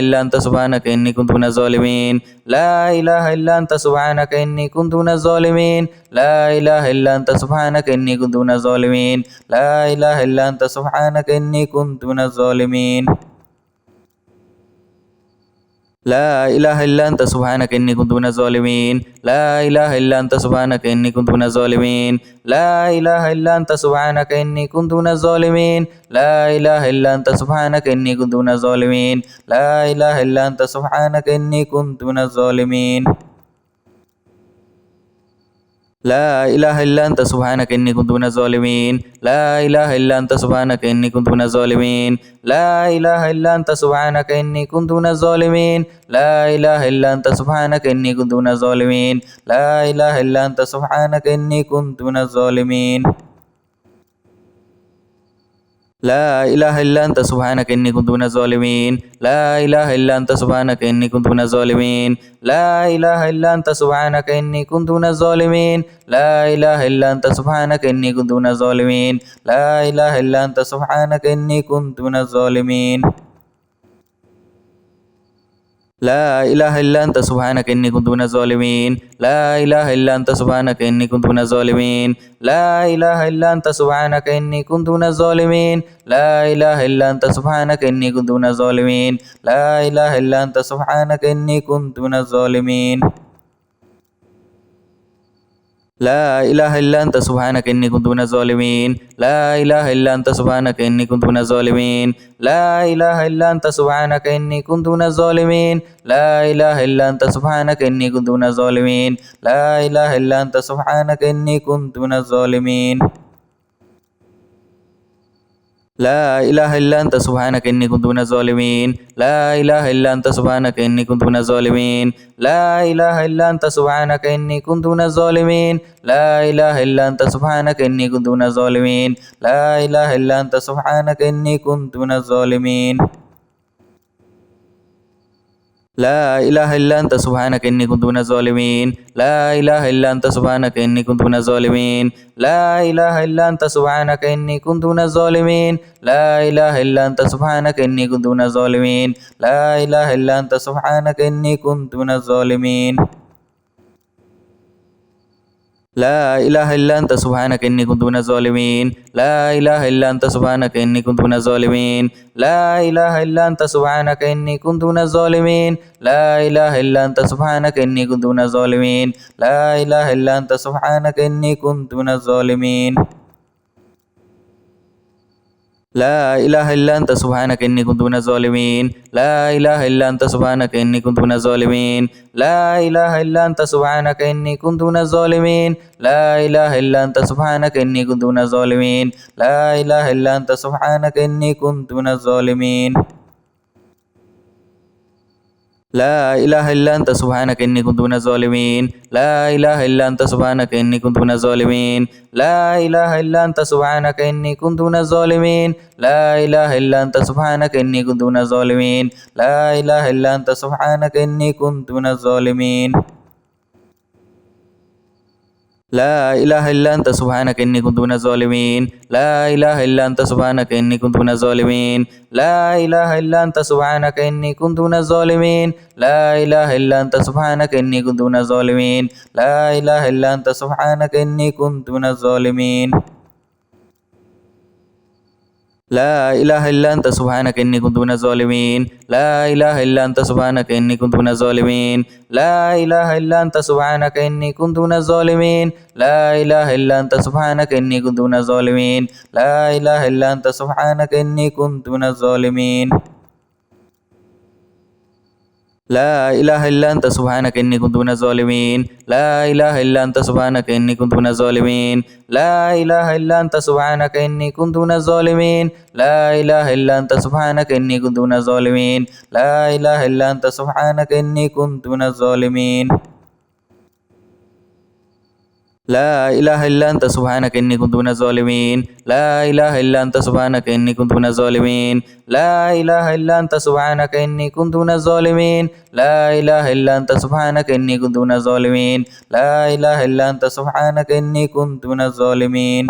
Speaker 1: إلا أنت سبحانك إني كنت من الظالمين. لا إله إلا أنت سبحانك إني كنت من الظالمين. لا إله إلا أنت سبحانك إني كنت من الظالمين. لا إله إلا أنت سبحانك إني كنت من الظالمين. لا إله إلا أنت سبحانك إني كنت من الظالمين. لا إله إلا أنت سبحانك إني كنت من الظالمين. لا إله إلا أنت سبحانك إني كنت من الظالمين. لا إله إلا أنت سبحانك إني كنت من الظالمين. لا إله إلا أنت سبحانك إني كنت من الظالمين. لا إله إلا أنت سبحانك إني كنت من الظالمين. لا إله إلا أنت سبحانك إني كنت من الظالمين. لا إله إلا أنت سبحانك إني كنت من الظالمين. لا إله إلا أنت سبحانك إني كنت من الظالمين. لا إله إلا أنت سبحانك إني كنت من الظالمين. لا إله إلا أنت سبحانك إني كنت من الظالمين. لا إله إلا أنت سبحانك إني كنت من الظالمين. لا إله إلا أنت سبحانك إني كنت من الظالمين. لا إله إلا أنت سبحانك إني كنت من الظالمين. لا إله إلا أنت سبحانك إني كنت من الظالمين. لا إله إلا أنت سبحانك إني كنت من الظالمين. لا إله إلا أنت سبحانك إني كنت من الظالمين. لا إله إلا أنت سبحانك إني كنت من الظالمين. لا إله إلا أنت سبحانك إني كنت من الظالمين. لا إله إلا أنت سبحانك إني كنت من الظالمين. لا إله إلا أنت سبحانك إني كنت من الظالمين. لا إله إلا أنت سبحانك إني كنت من الظالمين. لا إله إلا أنت سبحانك إني كنت من الظالمين. لا إله إلا أنت سبحانك إني كنت من الظالمين. لا إله إلا أنت سبحانك إني كنت من الظالمين. لا إله إلا أنت سبحانك إني كنت من الظالمين. لا إله إلا أنت سبحانك إني كنت من الظالمين. لا إله إلا أنت سبحانك إني كنت من الظالمين. لا إله إلا أنت سبحانك إني كنت من الظالمين. لا إله إلا أنت سبحانك إني كنت من الظالمين. لا إله إلا أنت سبحانك إني كنت من الظالمين. لا إله إلا أنت سبحانك إني كنت من الظالمين. لا إله إلا أنت سبحانك إني كنت من الظالمين. لا إله إلا أنت سبحانك إني كنت من الظالمين. لا إله إلا أنت سبحانك إني كنت من الظالمين. لا إله إلا أنت سبحانك إني كنت من الظالمين. لا إله إلا أنت سبحانك إني كنت من الظالمين. لا إله إلا أنت سبحانك إني كنت من الظالمين. لا إله إلا أنت سبحانك إني كنت من الظالمين. لا إله إلا أنت سبحانك إني كنت من الظالمين. لا إله إلا أنت سبحانك إني كنت من الظالمين. لا إله إلا أنت سبحانك إني كنت من الظالمين. لا إله إلا أنت سبحانك إني كنت من الظالمين. لا إله إلا أنت سبحانك إني كنت من الظالمين. لا إله إلا أنت سبحانك إني كنت من الظالمين. لا إله إلا أنت سبحانك إني كنت من الظالمين. لا إله إلا أنت سبحانك إني كنت من الظالمين. لا إله إلا أنت سبحانك إني كنت من الظالمين. لا إله إلا أنت سبحانك إني كنت من الظالمين. لا إله إلا أنت سبحانك إني كنت من الظالمين. لا إله إلا أنت سبحانك إني كنت من الظالمين. لا إله إلا أنت سبحانك إني كنت من الظالمين. لا إله إلا أنت سبحانك إني كنت من الظالمين. لا إله إلا أنت سبحانك إني كنت من الظالمين. لا إله إلا أنت سبحانك إني كنت من الظالمين. لا إله إلا أنت سبحانك إني كنت من الظالمين لا إله إلا أنت سبحانك إني كنت من الظالمين لا إله إلا أنت سبحانك إني كنت من الظالمين لا إله إلا أنت سبحانك إني كنت من الظالمين لا إله إلا أنت سبحانك إني كنت من الظالمين لا إله إلا أنت سبحانك إني كنت من الظالمين لا إله إلا أنت سبحانك إني كنت من الظالمين لا إله إلا أنت سبحانك إني كنت من الظالمين لا إله إلا أنت سبحانك إني كنت من الظالمين لا إله إلا أنت سبحانك إني كنت من الظالمين لا إله إلا أنت سبحانك إني كنت من الظالمين لا إله إلا أنت سبحانك إني كنت من الظالمين لا إله إلا أنت سبحانك إني كنت من الظالمين لا إله إلا أنت سبحانك إني كنت من الظالمين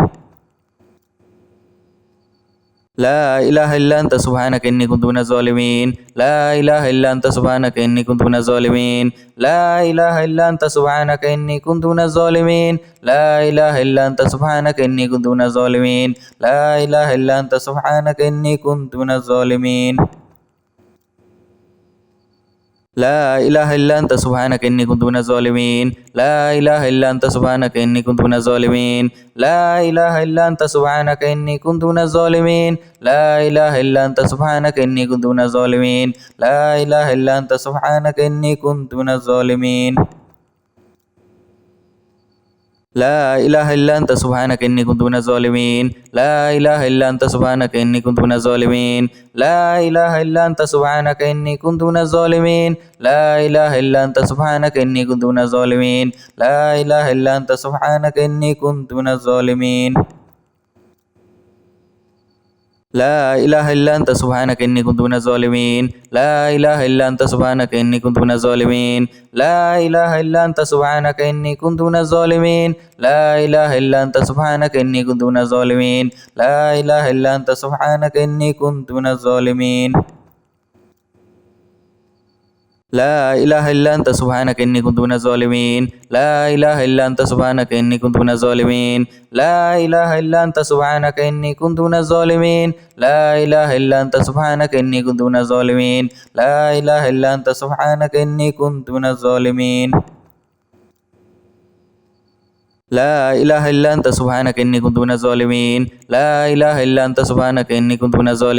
Speaker 1: لا إله إلا أنت سبحانك إني كنت من الظالمين لا إله إلا أنت سبحانك إني كنت من الظالمين لا إله إلا أنت سبحانك إني كنت من الظالمين لا إله إلا أنت سبحانك إني كنت من الظالمين لا إله إلا أنت سبحانك إني كنت من الظالمين لا إله إلا أنت سبحانك إني كنت من الظالمين لا إله إلا أنت سبحانك إني كنت من الظالمين لا إله إلا أنت سبحانك إني كنت من الظالمين لا إله إلا أنت سبحانك إني كنت من الظالمين لا إله إلا أنت سبحانك إني كنت من الظالمين لا إله إلا أنت سبحانك إني كنت من الظالمين لا إله إلا أنت سبحانك إني كنت من الظالمين لا إله إلا أنت سبحانك إني كنت من الظالمين لا إله إلا أنت سبحانك إني كنت من الظالمين لا إله إلا أنت سبحانك إني كنت من الظالمين لا إله إلا أنت سبحانك إني كنت من الظالمين لا إله إلا أنت سبحانك إني كنت من الظالمين لا إله إلا أنت سبحانك إني كنت من الظالمين لا إله إلا أنت سبحانك إني كنت من الظالمين لا إله إلا أنت سبحانك إني كنت من الظالمين لا إله إلا أنت سبحانك إني كنت من الظالمين لا إله إلا أنت سبحانك إني كنت من الظالمين لا إله إلا أنت سبحانك إني كنت من الظالمين لا إله إلا أنت سبحانك إني كنت من الظالمين لا إله إلا أنت سبحانك إني كنت من الظالمين لا إله إلا أنت سبحانك إني كنت من الظالمين لا إله إلا أنت سبحانك إني كنت من الظالمين لا إله إلا أنت سبحانك إني كنت من الظالمين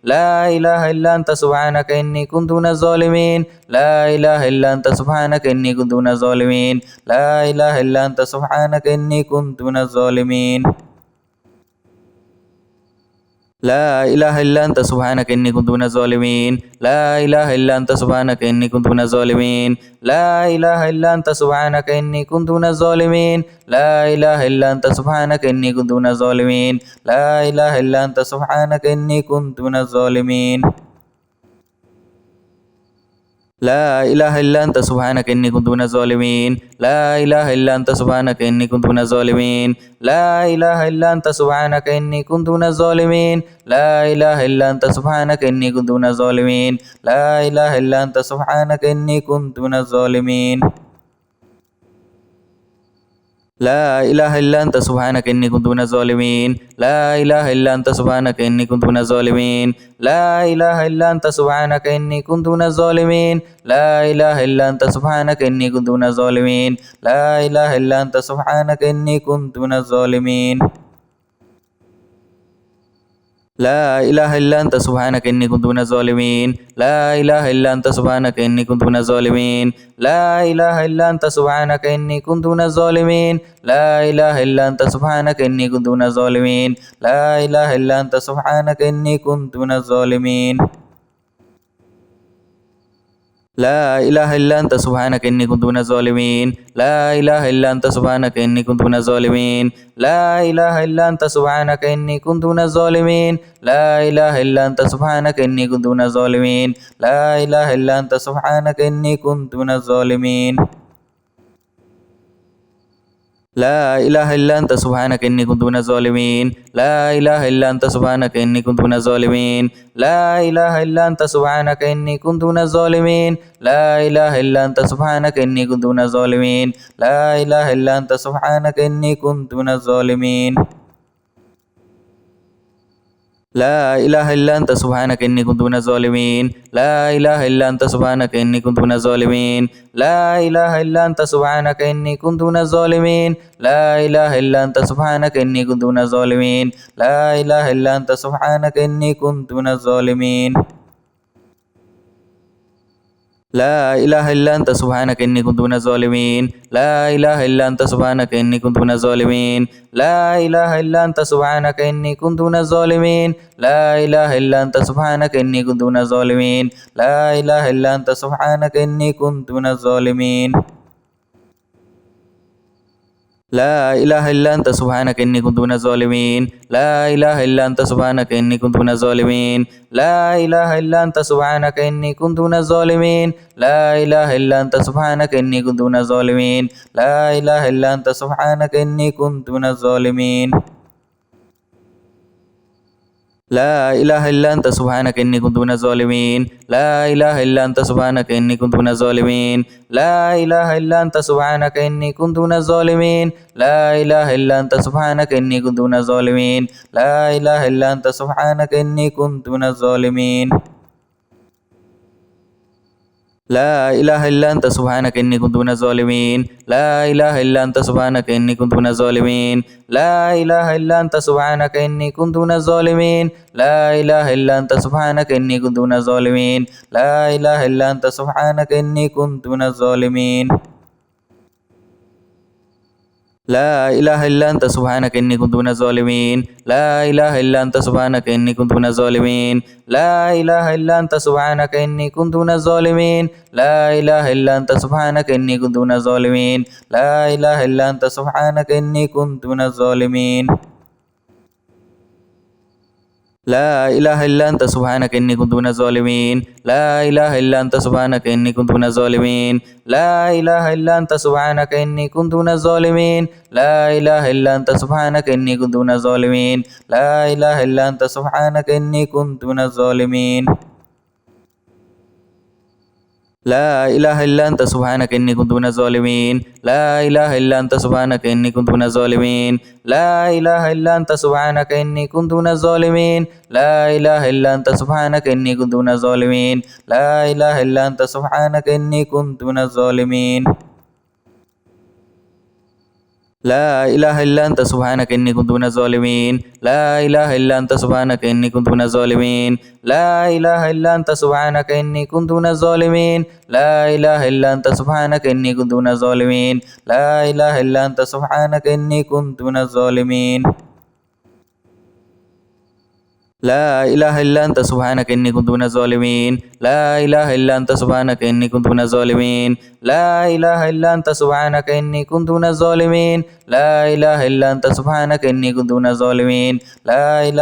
Speaker 1: لا إله إلا أنت سبحانك إني كنت من الظالمين لا إله إلا أنت سبحانك إني كنت من الظالمين لا إله إلا أنت سبحانك إني كنت من الظالمين لا إله إلا أنت سبحانك إني كنت من الظالمين لا إله إلا أنت سبحانك إني كنت من الظالمين لا إله إلا أنت سبحانك إني كنت من الظالمين لا إله إلا أنت سبحانك إني كنت من الظالمين لا إله إلا أنت سبحانك إني كنت من الظالمين لا إله إلا أنت سبحانك إني كنت من الظالمين لا إله إلا أنت سبحانك إني كنت من الظالمين لا إله إلا أنت سبحانك إني كنت من الظالمين لا إله إلا أنت سبحانك إني كنت من الظالمين لا إله إلا أنت سبحانك إني كنت من الظالمين لا إله إلا أنت سبحانك إني كنت من الظالمين لا إله إلا أنت سبحانك إني كنت من الظالمين لا إله إلا أنت سبحانك إني كنت من الظالمين لا إله إلا أنت سبحانك إني كنت من الظالمين لا إله إلا أنت سبحانك إني كنت من الظالمين لا إله إلا أنت سبحانك إني كنت من الظالمين لا إله إلا أنت سبحانك إني كنت من الظالمين لا إله إلا أنت سبحانك إني كنت من الظالمين لا إله إلا أنت سبحانك إني كنت من الظالمين لا إله إلا أنت سبحانك إني كنت من الظالمين لا إله إلا أنت سبحانك إني كنت من الظالمين لا إله إلا أنت سبحانك إني كنت من الظالمين لا إله إلا أنت سبحانك إني كنت من الظالمين لا إله إلا أنت سبحانك إني كنت من الظالمين لا إله إلا أنت سبحانك إني كنت من الظالمين لا إله إلا أنت سبحانك إني كنت من الظالمين لا إله إلا أنت سبحانك إني كنت من الظالمين لا إله إلا أنت سبحانك إني كنت من الظالمين لا إله إلا أنت سبحانك إني كنت من الظالمين لا إله إلا أنت سبحانك إني كنت من الظالمين لا إله إلا أنت سبحانك إني كنت من الظالمين. لا إله إلا أنت سبحانك إني كنت من الظالمين. لا إله إلا أنت سبحانك إني كنت من الظالمين. لا إله إلا أنت سبحانك إني كنت من الظالمين. لا إله إلا أنت سبحانك إني كنت من الظالمين. لا إله إلا أنت سبحانك إني كنت من الظالمين. لا إله إلا أنت سبحانك إني كنت من الظالمين. لا إله إلا أنت سبحانك إني كنت من الظالمين. لا إله إلا أنت سبحانك إني كنت من الظالمين. لا إله إلا أنت سبحانك إني كنت من الظالمين. لا إله إلا أنت سبحانك إني كنت من الظالمين. لا إله إلا أنت سبحانك إني كنت من الظالمين. لا إله إلا أنت سبحانك إني كنت من الظالمين. لا إله إلا أنت سبحانك إني كنت من الظالمين. لا إله إلا أنت سبحانك إني كنت من الظالمين. لا إله إلا أنت سبحانك إني كنت من الظالمين. لا إله إلا أنت سبحانك إني كنت من الظالمين. لا إله إلا أنت سبحانك إني كنت من الظالمين. لا إله إلا أنت سبحانك إني كنت من الظالمين. لا إله إلا أنت سبحانك إني كنت من الظالمين. لا إله إلا أنت سبحانك إني كنت من الظالمين. لا إله إلا أنت سبحانك إني كنت من الظالمين. لا إله إلا أنت سبحانك إني كنت من الظالمين. لا إله إلا أنت سبحانك إني كنت من الظالمين. لا إله إلا أنت سبحانك إني كنت من الظالمين. لا إله إلا أنت سبحانك إني كنت من الظالمين. لا إله إلا أنت سبحانك إني كنت من الظالمين. لا إله إلا أنت سبحانك إني كنت من الظالمين. لا إله إلا أنت سبحانك إني كنت من الظالمين. لا إله إلا أنت سبحانك إني كنت من الظالمين. لا إله إلا أنت سبحانك إني كنت من الظالمين. لا إله إلا أنت سبحانك إني كنت من الظالمين. لا إله إلا أنت سبحانك إني كنت من الظالمين. لا إله إلا أنت سبحانك إني كنت من الظالمين. لا إله إلا أنت سبحانك إني كنت من الظالمين. لا إله إلا أنت سبحانك إني كنت من الظالمين. لا إله إلا أنت سبحانك إني كنت من الظالمين. لا إله إلا أنت سبحانك إني كنت من الظالمين. لا إله إلا أنت سبحانك إني كنت من الظالمين. لا إله إلا أنت سبحانك إني كنت من الظالمين. لا إله إلا أنت سبحانك إني كنت من الظالمين. لا إله إلا أنت سبحانك إني كنت من الظالمين. لا إله إلا أنت سبحانك إني كنت من الظالمين. لا إله إلا أنت سبحانك إني كنت من الظالمين. لا إله إلا أنت سبحانك إني كنت من الظالمين. لا إله إلا أنت سبحانك إني كنت من الظالمين. لا إله إلا أنت سبحانك إني كنت من الظالمين. لا إله إلا أنت سبحانك إني كنت من الظالمين. لا إله إلا أنت سبحانك إني كنت من الظالمين. لا إله إلا أنت سبحانك إني كنت من الظالمين. لا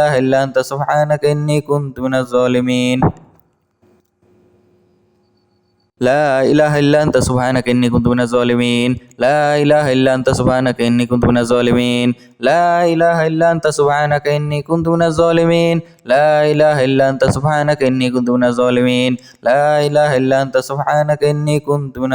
Speaker 1: إله إلا أنت سبحانك إني كنت من الظالمين. لا إله إلا أنت سبحانك إني كنت من الظالمين. لا إله إلا أنت سبحانك إني كنت من الظالمين. لا إله إلا أنت سبحانك إني كنت من الظالمين. لا إله إلا أنت سبحانك إني كنت من الظالمين. لا إله إلا أنت سبحانك إني كنت من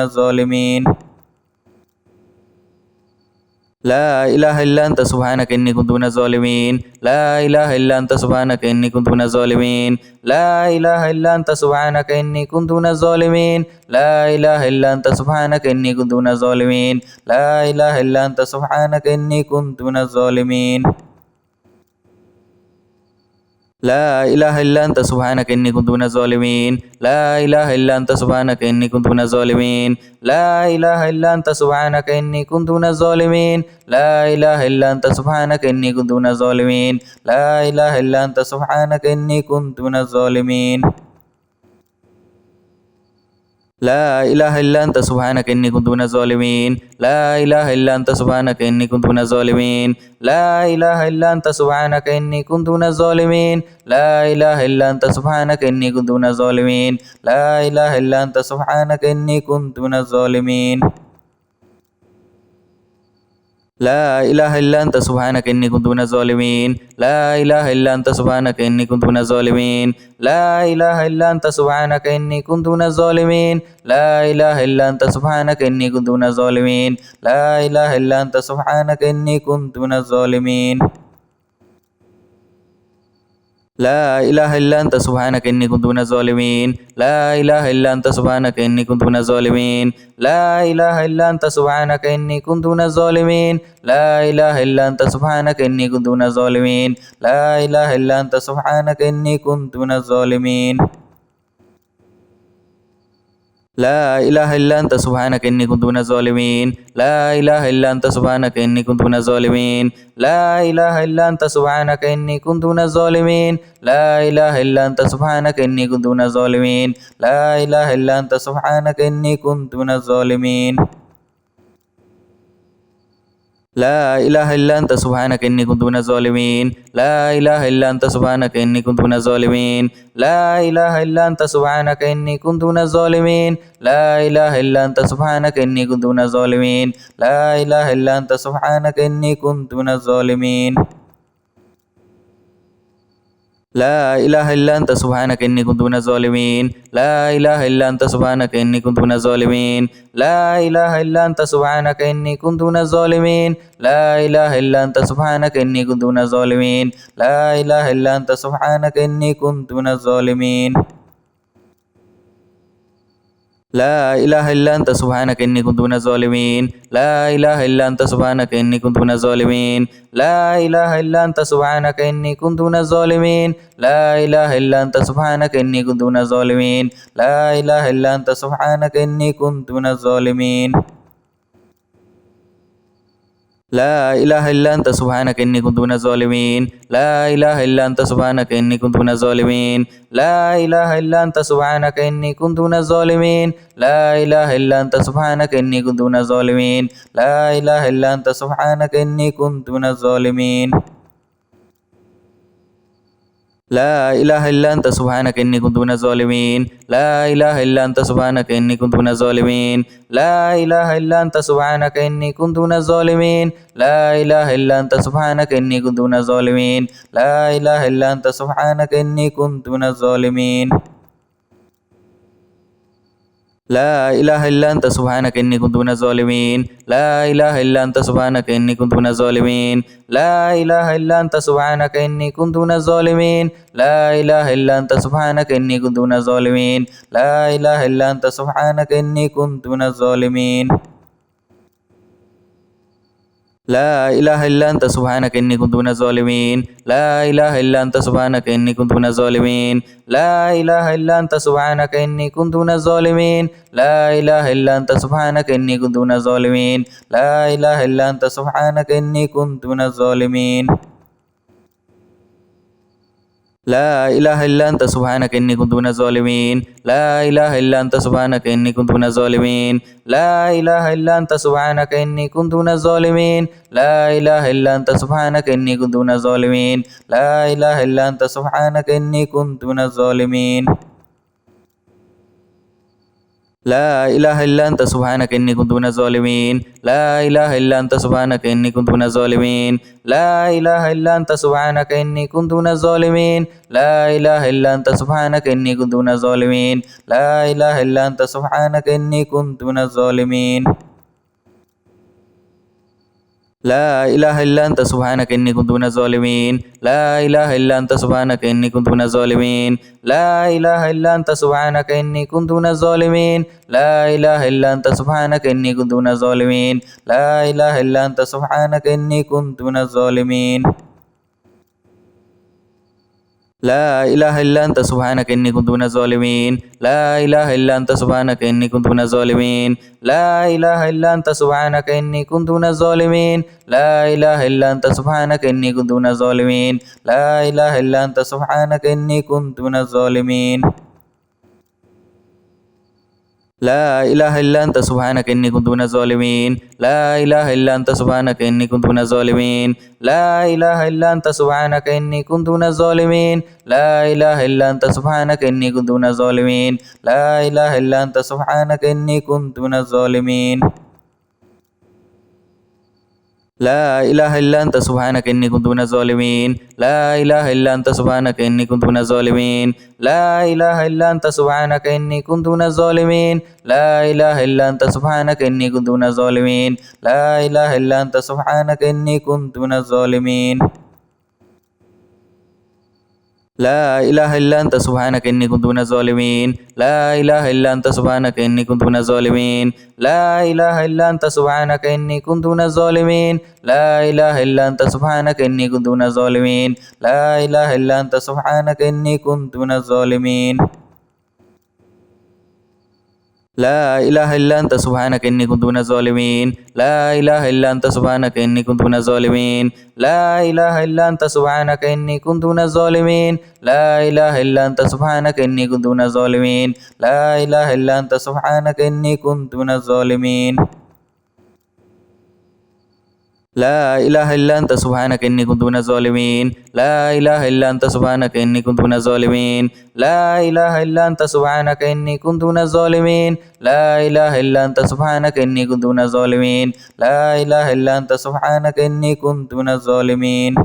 Speaker 1: الظالمين. لا إله إلا أنت سبحانك إني كنت من الظالمين. لا إله إلا أنت سبحانك إني كنت من الظالمين. لا إله إلا أنت سبحانك إني كنت من الظالمين. لا إله إلا أنت سبحانك إني كنت من الظالمين. لا إله إلا أنت سبحانك إني كنت من الظالمين. لا إله إلا أنت سبحانك إني كنت من الظالمين. لا إله إلا أنت سبحانك إني كنت من الظالمين. لا إله إلا أنت سبحانك إني كنت من الظالمين. لا إله إلا أنت سبحانك إني كنت من الظالمين. لا إله إلا أنت سبحانك إني كنت من الظالمين. لا إله إلا أنت سبحانك إني كنت من الظالمين. لا إله إلا أنت سبحانك إني كنت من الظالمين. لا إله إلا أنت سبحانك إني كنت من الظالمين. لا إله إلا أنت سبحانك إني كنت من الظالمين. لا إله إلا أنت سبحانك إني كنت من الظالمين. لا إله إلا أنت سبحانك إني كنت من الظالمين. لا إله إلا أنت سبحانك إني كنت من الظالمين. لا إله إلا أنت سبحانك إني كنت من الظالمين. لا إله إلا أنت سبحانك إني كنت من الظالمين. لا إله إلا أنت سبحانك إني كنت من الظالمين. لا إله إلا أنت سبحانك إني كنت من الظالمين. لا إله إلا أنت سبحانك إني كنت من الظالمين. لا إله إلا أنت سبحانك إني كنت من الظالمين. لا إله إلا أنت سبحانك إني كنت من الظالمين. لا إله إلا أنت سبحانك إني كنت من الظالمين. لا إله إلا أنت سبحانك إني كنت من الظالمين. لا إله إلا أنت سبحانك إني كنت من الظالمين. لا إله إلا أنت سبحانك إني كنت من الظالمين. لا إله إلا أنت سبحانك إني كنت من الظالمين. لا إله إلا أنت سبحانك إني كنت من الظالمين. لا إله إلا أنت سبحانك إني كنت من الظالمين. لا إله إلا أنت سبحانك إني كنت من الظالمين. لا إله إلا أنت سبحانك إني كنت من الظالمين. لا إله إلا أنت سبحانك إني كنت من الظالمين. لا إله إلا أنت سبحانك إني كنت من الظالمين. لا إله إلا أنت سبحانك إني كنت من الظالمين. لا إله إلا أنت سبحانك إني كنت من الظالمين. لا إله إلا أنت سبحانك إني كنت من الظالمين. لا إله إلا أنت سبحانك إني كنت من الظالمين. لا إله إلا أنت سبحانك إني كنت من الظالمين. لا إله إلا أنت سبحانك إني كنت من الظالمين. لا إله إلا أنت سبحانك إني كنت من الظالمين. لا إله إلا أنت سبحانك إني كنت من الظالمين. لا إله إلا أنت سبحانك إني كنت من الظالمين. لا إله إلا أنت سبحانك إني كنت من الظالمين. لا إله إلا أنت سبحانك إني كنت من الظالمين. لا إله إلا أنت سبحانك إني كنت من الظالمين. لا إله إلا أنت سبحانك إني كنت من الظالمين. لا إله إلا أنت سبحانك إني كنت من الظالمين. لا إله إلا أنت سبحانك إني كنت من الظالمين. لا إله إلا أنت سبحانك إني كنت من الظالمين. لا إله إلا أنت سبحانك إني كنت من الظالمين. لا إله إلا أنت سبحانك إني كنت من الظالمين. لا إله إلا أنت سبحانك إني كنت من الظالمين. لا إله إلا أنت سبحانك إني كنت من الظالمين. لا إله إلا أنت سبحانك إني كنت من الظالمين. لا إله إلا أنت سبحانك إني كنت من الظالمين. لا إله إلا أنت سبحانك إني كنت من الظالمين. لا إله إلا أنت سبحانك إني كنت من الظالمين. لا إله إلا أنت سبحانك إني كنت من الظالمين. لا إله إلا أنت سبحانك إني كنت من الظالمين. لا إله إلا أنت سبحانك إني كنت من الظالمين. لا إله إلا أنت سبحانك إني كنت من الظالمين. لا إله إلا أنت سبحانك إني كنت من الظالمين. لا إله إلا أنت سبحانك إني كنت من الظالمين. لا إله إلا أنت سبحانك إني كنت من الظالمين. لا إله إلا أنت سبحانك إني كنت من الظالمين. لا إله إلا أنت سبحانك إني كنت من الظالمين. لا إله إلا أنت سبحانك إني كنت من الظالمين. لا إله إلا أنت سبحانك إني كنت من الظالمين. لا إله إلا أنت سبحانك إني كنت من الظالمين. لا إله إلا أنت سبحانك إني كنت من الظالمين. لا إله إلا أنت سبحانك إني كنت من الظالمين. لا إله إلا أنت سبحانك إني كنت من الظالمين. لا إله إلا أنت سبحانك إني كنت من الظالمين. لا إله إلا أنت سبحانك إني كنت من الظالمين. لا إله إلا أنت سبحانك إني كنت من الظالمين. لا إله إلا أنت سبحانك إني كنت من الظالمين. لا إله إلا أنت سبحانك إني كنت من الظالمين. لا إله إلا أنت سبحانك إني كنت من الظالمين. لا إله إلا أنت سبحانك إني كنت من الظالمين. لا إله إلا أنت سبحانك إني كنت من الظالمين. لا إله إلا أنت سبحانك إني كنت من الظالمين. لا إله إلا أنت سبحانك إني كنت من الظالمين. لا إله إلا أنت سبحانك إني كنت من الظالمين. لا إله إلا أنت سبحانك إني كنت من الظالمين. لا إله إلا أنت سبحانك إني كنت من الظالمين. لا إله إلا أنت سبحانك إني كنت من الظالمين. لا إله إلا أنت سبحانك إني كنت من الظالمين. لا إله إلا أنت سبحانك إني كنت من الظالمين. لا إله إلا أنت سبحانك إني كنت من الظالمين. لا إله إلا أنت سبحانك إني كنت من الظالمين. لا إله إلا أنت سبحانك إني كنت من الظالمين. لا إله إلا أنت سبحانك إني كنت من الظالمين. لا إله إلا أنت سبحانك إني كنت من الظالمين لا إله إلا أنت سبحانك إني كنت من الظالمين لا إله إلا أنت سبحانك إني كنت من الظالمين لا إله إلا أنت سبحانك إني كنت من الظالمين لا إله إلا أنت سبحانك إني كنت من الظالمين لا إله إلا أنت سبحانك إني كنت من الظالمين لا إله إلا أنت سبحانك إني كنت من الظالمين لا إله إلا أنت سبحانك إني كنت من الظالمين لا إله إلا أنت سبحانك إني كنت من الظالمين لا إله إلا أنت سبحانك إني كنت من الظالمين لا إله إلا أنت سبحانك إني كنت من الظالمين لا إله إلا أنت سبحانك إني كنت من الظالمين لا إله إلا أنت سبحانك إني كنت من الظالمين لا إله إلا أنت سبحانك إني كنت من الظالمين لا إله إلا أنت سبحانك إني كنت من الظالمين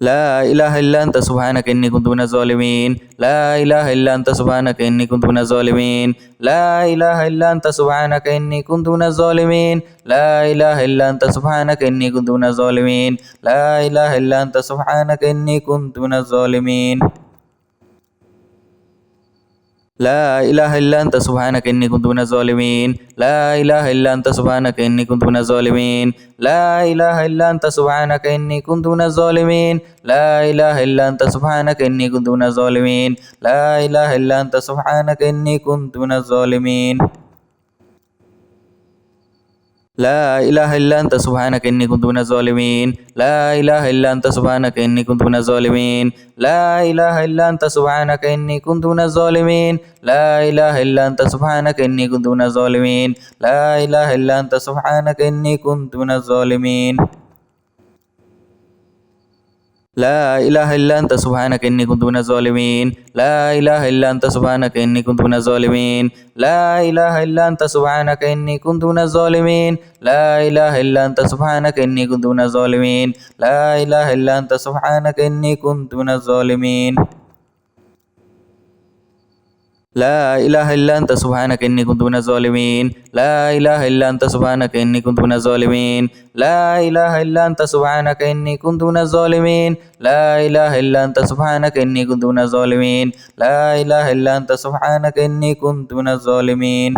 Speaker 1: لا إله إلا أنت سبحانك إني كنت من الظالمين لا إله إلا أنت سبحانك إني كنت من الظالمين لا إله إلا أنت سبحانك إني كنت من الظالمين لا إله إلا أنت سبحانك إني كنت من الظالمين لا إله إلا أنت سبحانك إني كنت من الظالمين لا إله إلا أنت سبحانك إني كنت من الظالمين لا إله إلا أنت سبحانك إني كنت من الظالمين لا إله إلا أنت سبحانك إني كنت من الظالمين لا إله إلا أنت سبحانك إني كنت من الظالمين لا إله إلا أنت سبحانك إني كنت من الظالمين لا إله إلا أنت سبحانك إني كنت من الظالمين لا إله إلا أنت سبحانك إني كنت من الظالمين لا إله إلا أنت سبحانك إني كنت من الظالمين لا إله إلا أنت سبحانك إني كنت من الظالمين لا إله إلا أنت سبحانك إني كنت من الظالمين لا إله إلا أنت سبحانك إني كنت من الظالمين لا إله إلا أنت سبحانك إني كنت من الظالمين لا إله إلا أنت سبحانك إني كنت من الظالمين لا إله إلا أنت سبحانك إني كنت من الظالمين لا إله إلا أنت سبحانك إني كنت من الظالمين لا إله إلا أنت سبحانك إني كنت من الظالمين لا إله إلا أنت سبحانك إني كنت من الظالمين لا إله إلا أنت سبحانك إني كنت من الظالمين لا إله إلا أنت سبحانك إني كنت من الظالمين لا إله إلا أنت سبحانك إني كنت من الظالمين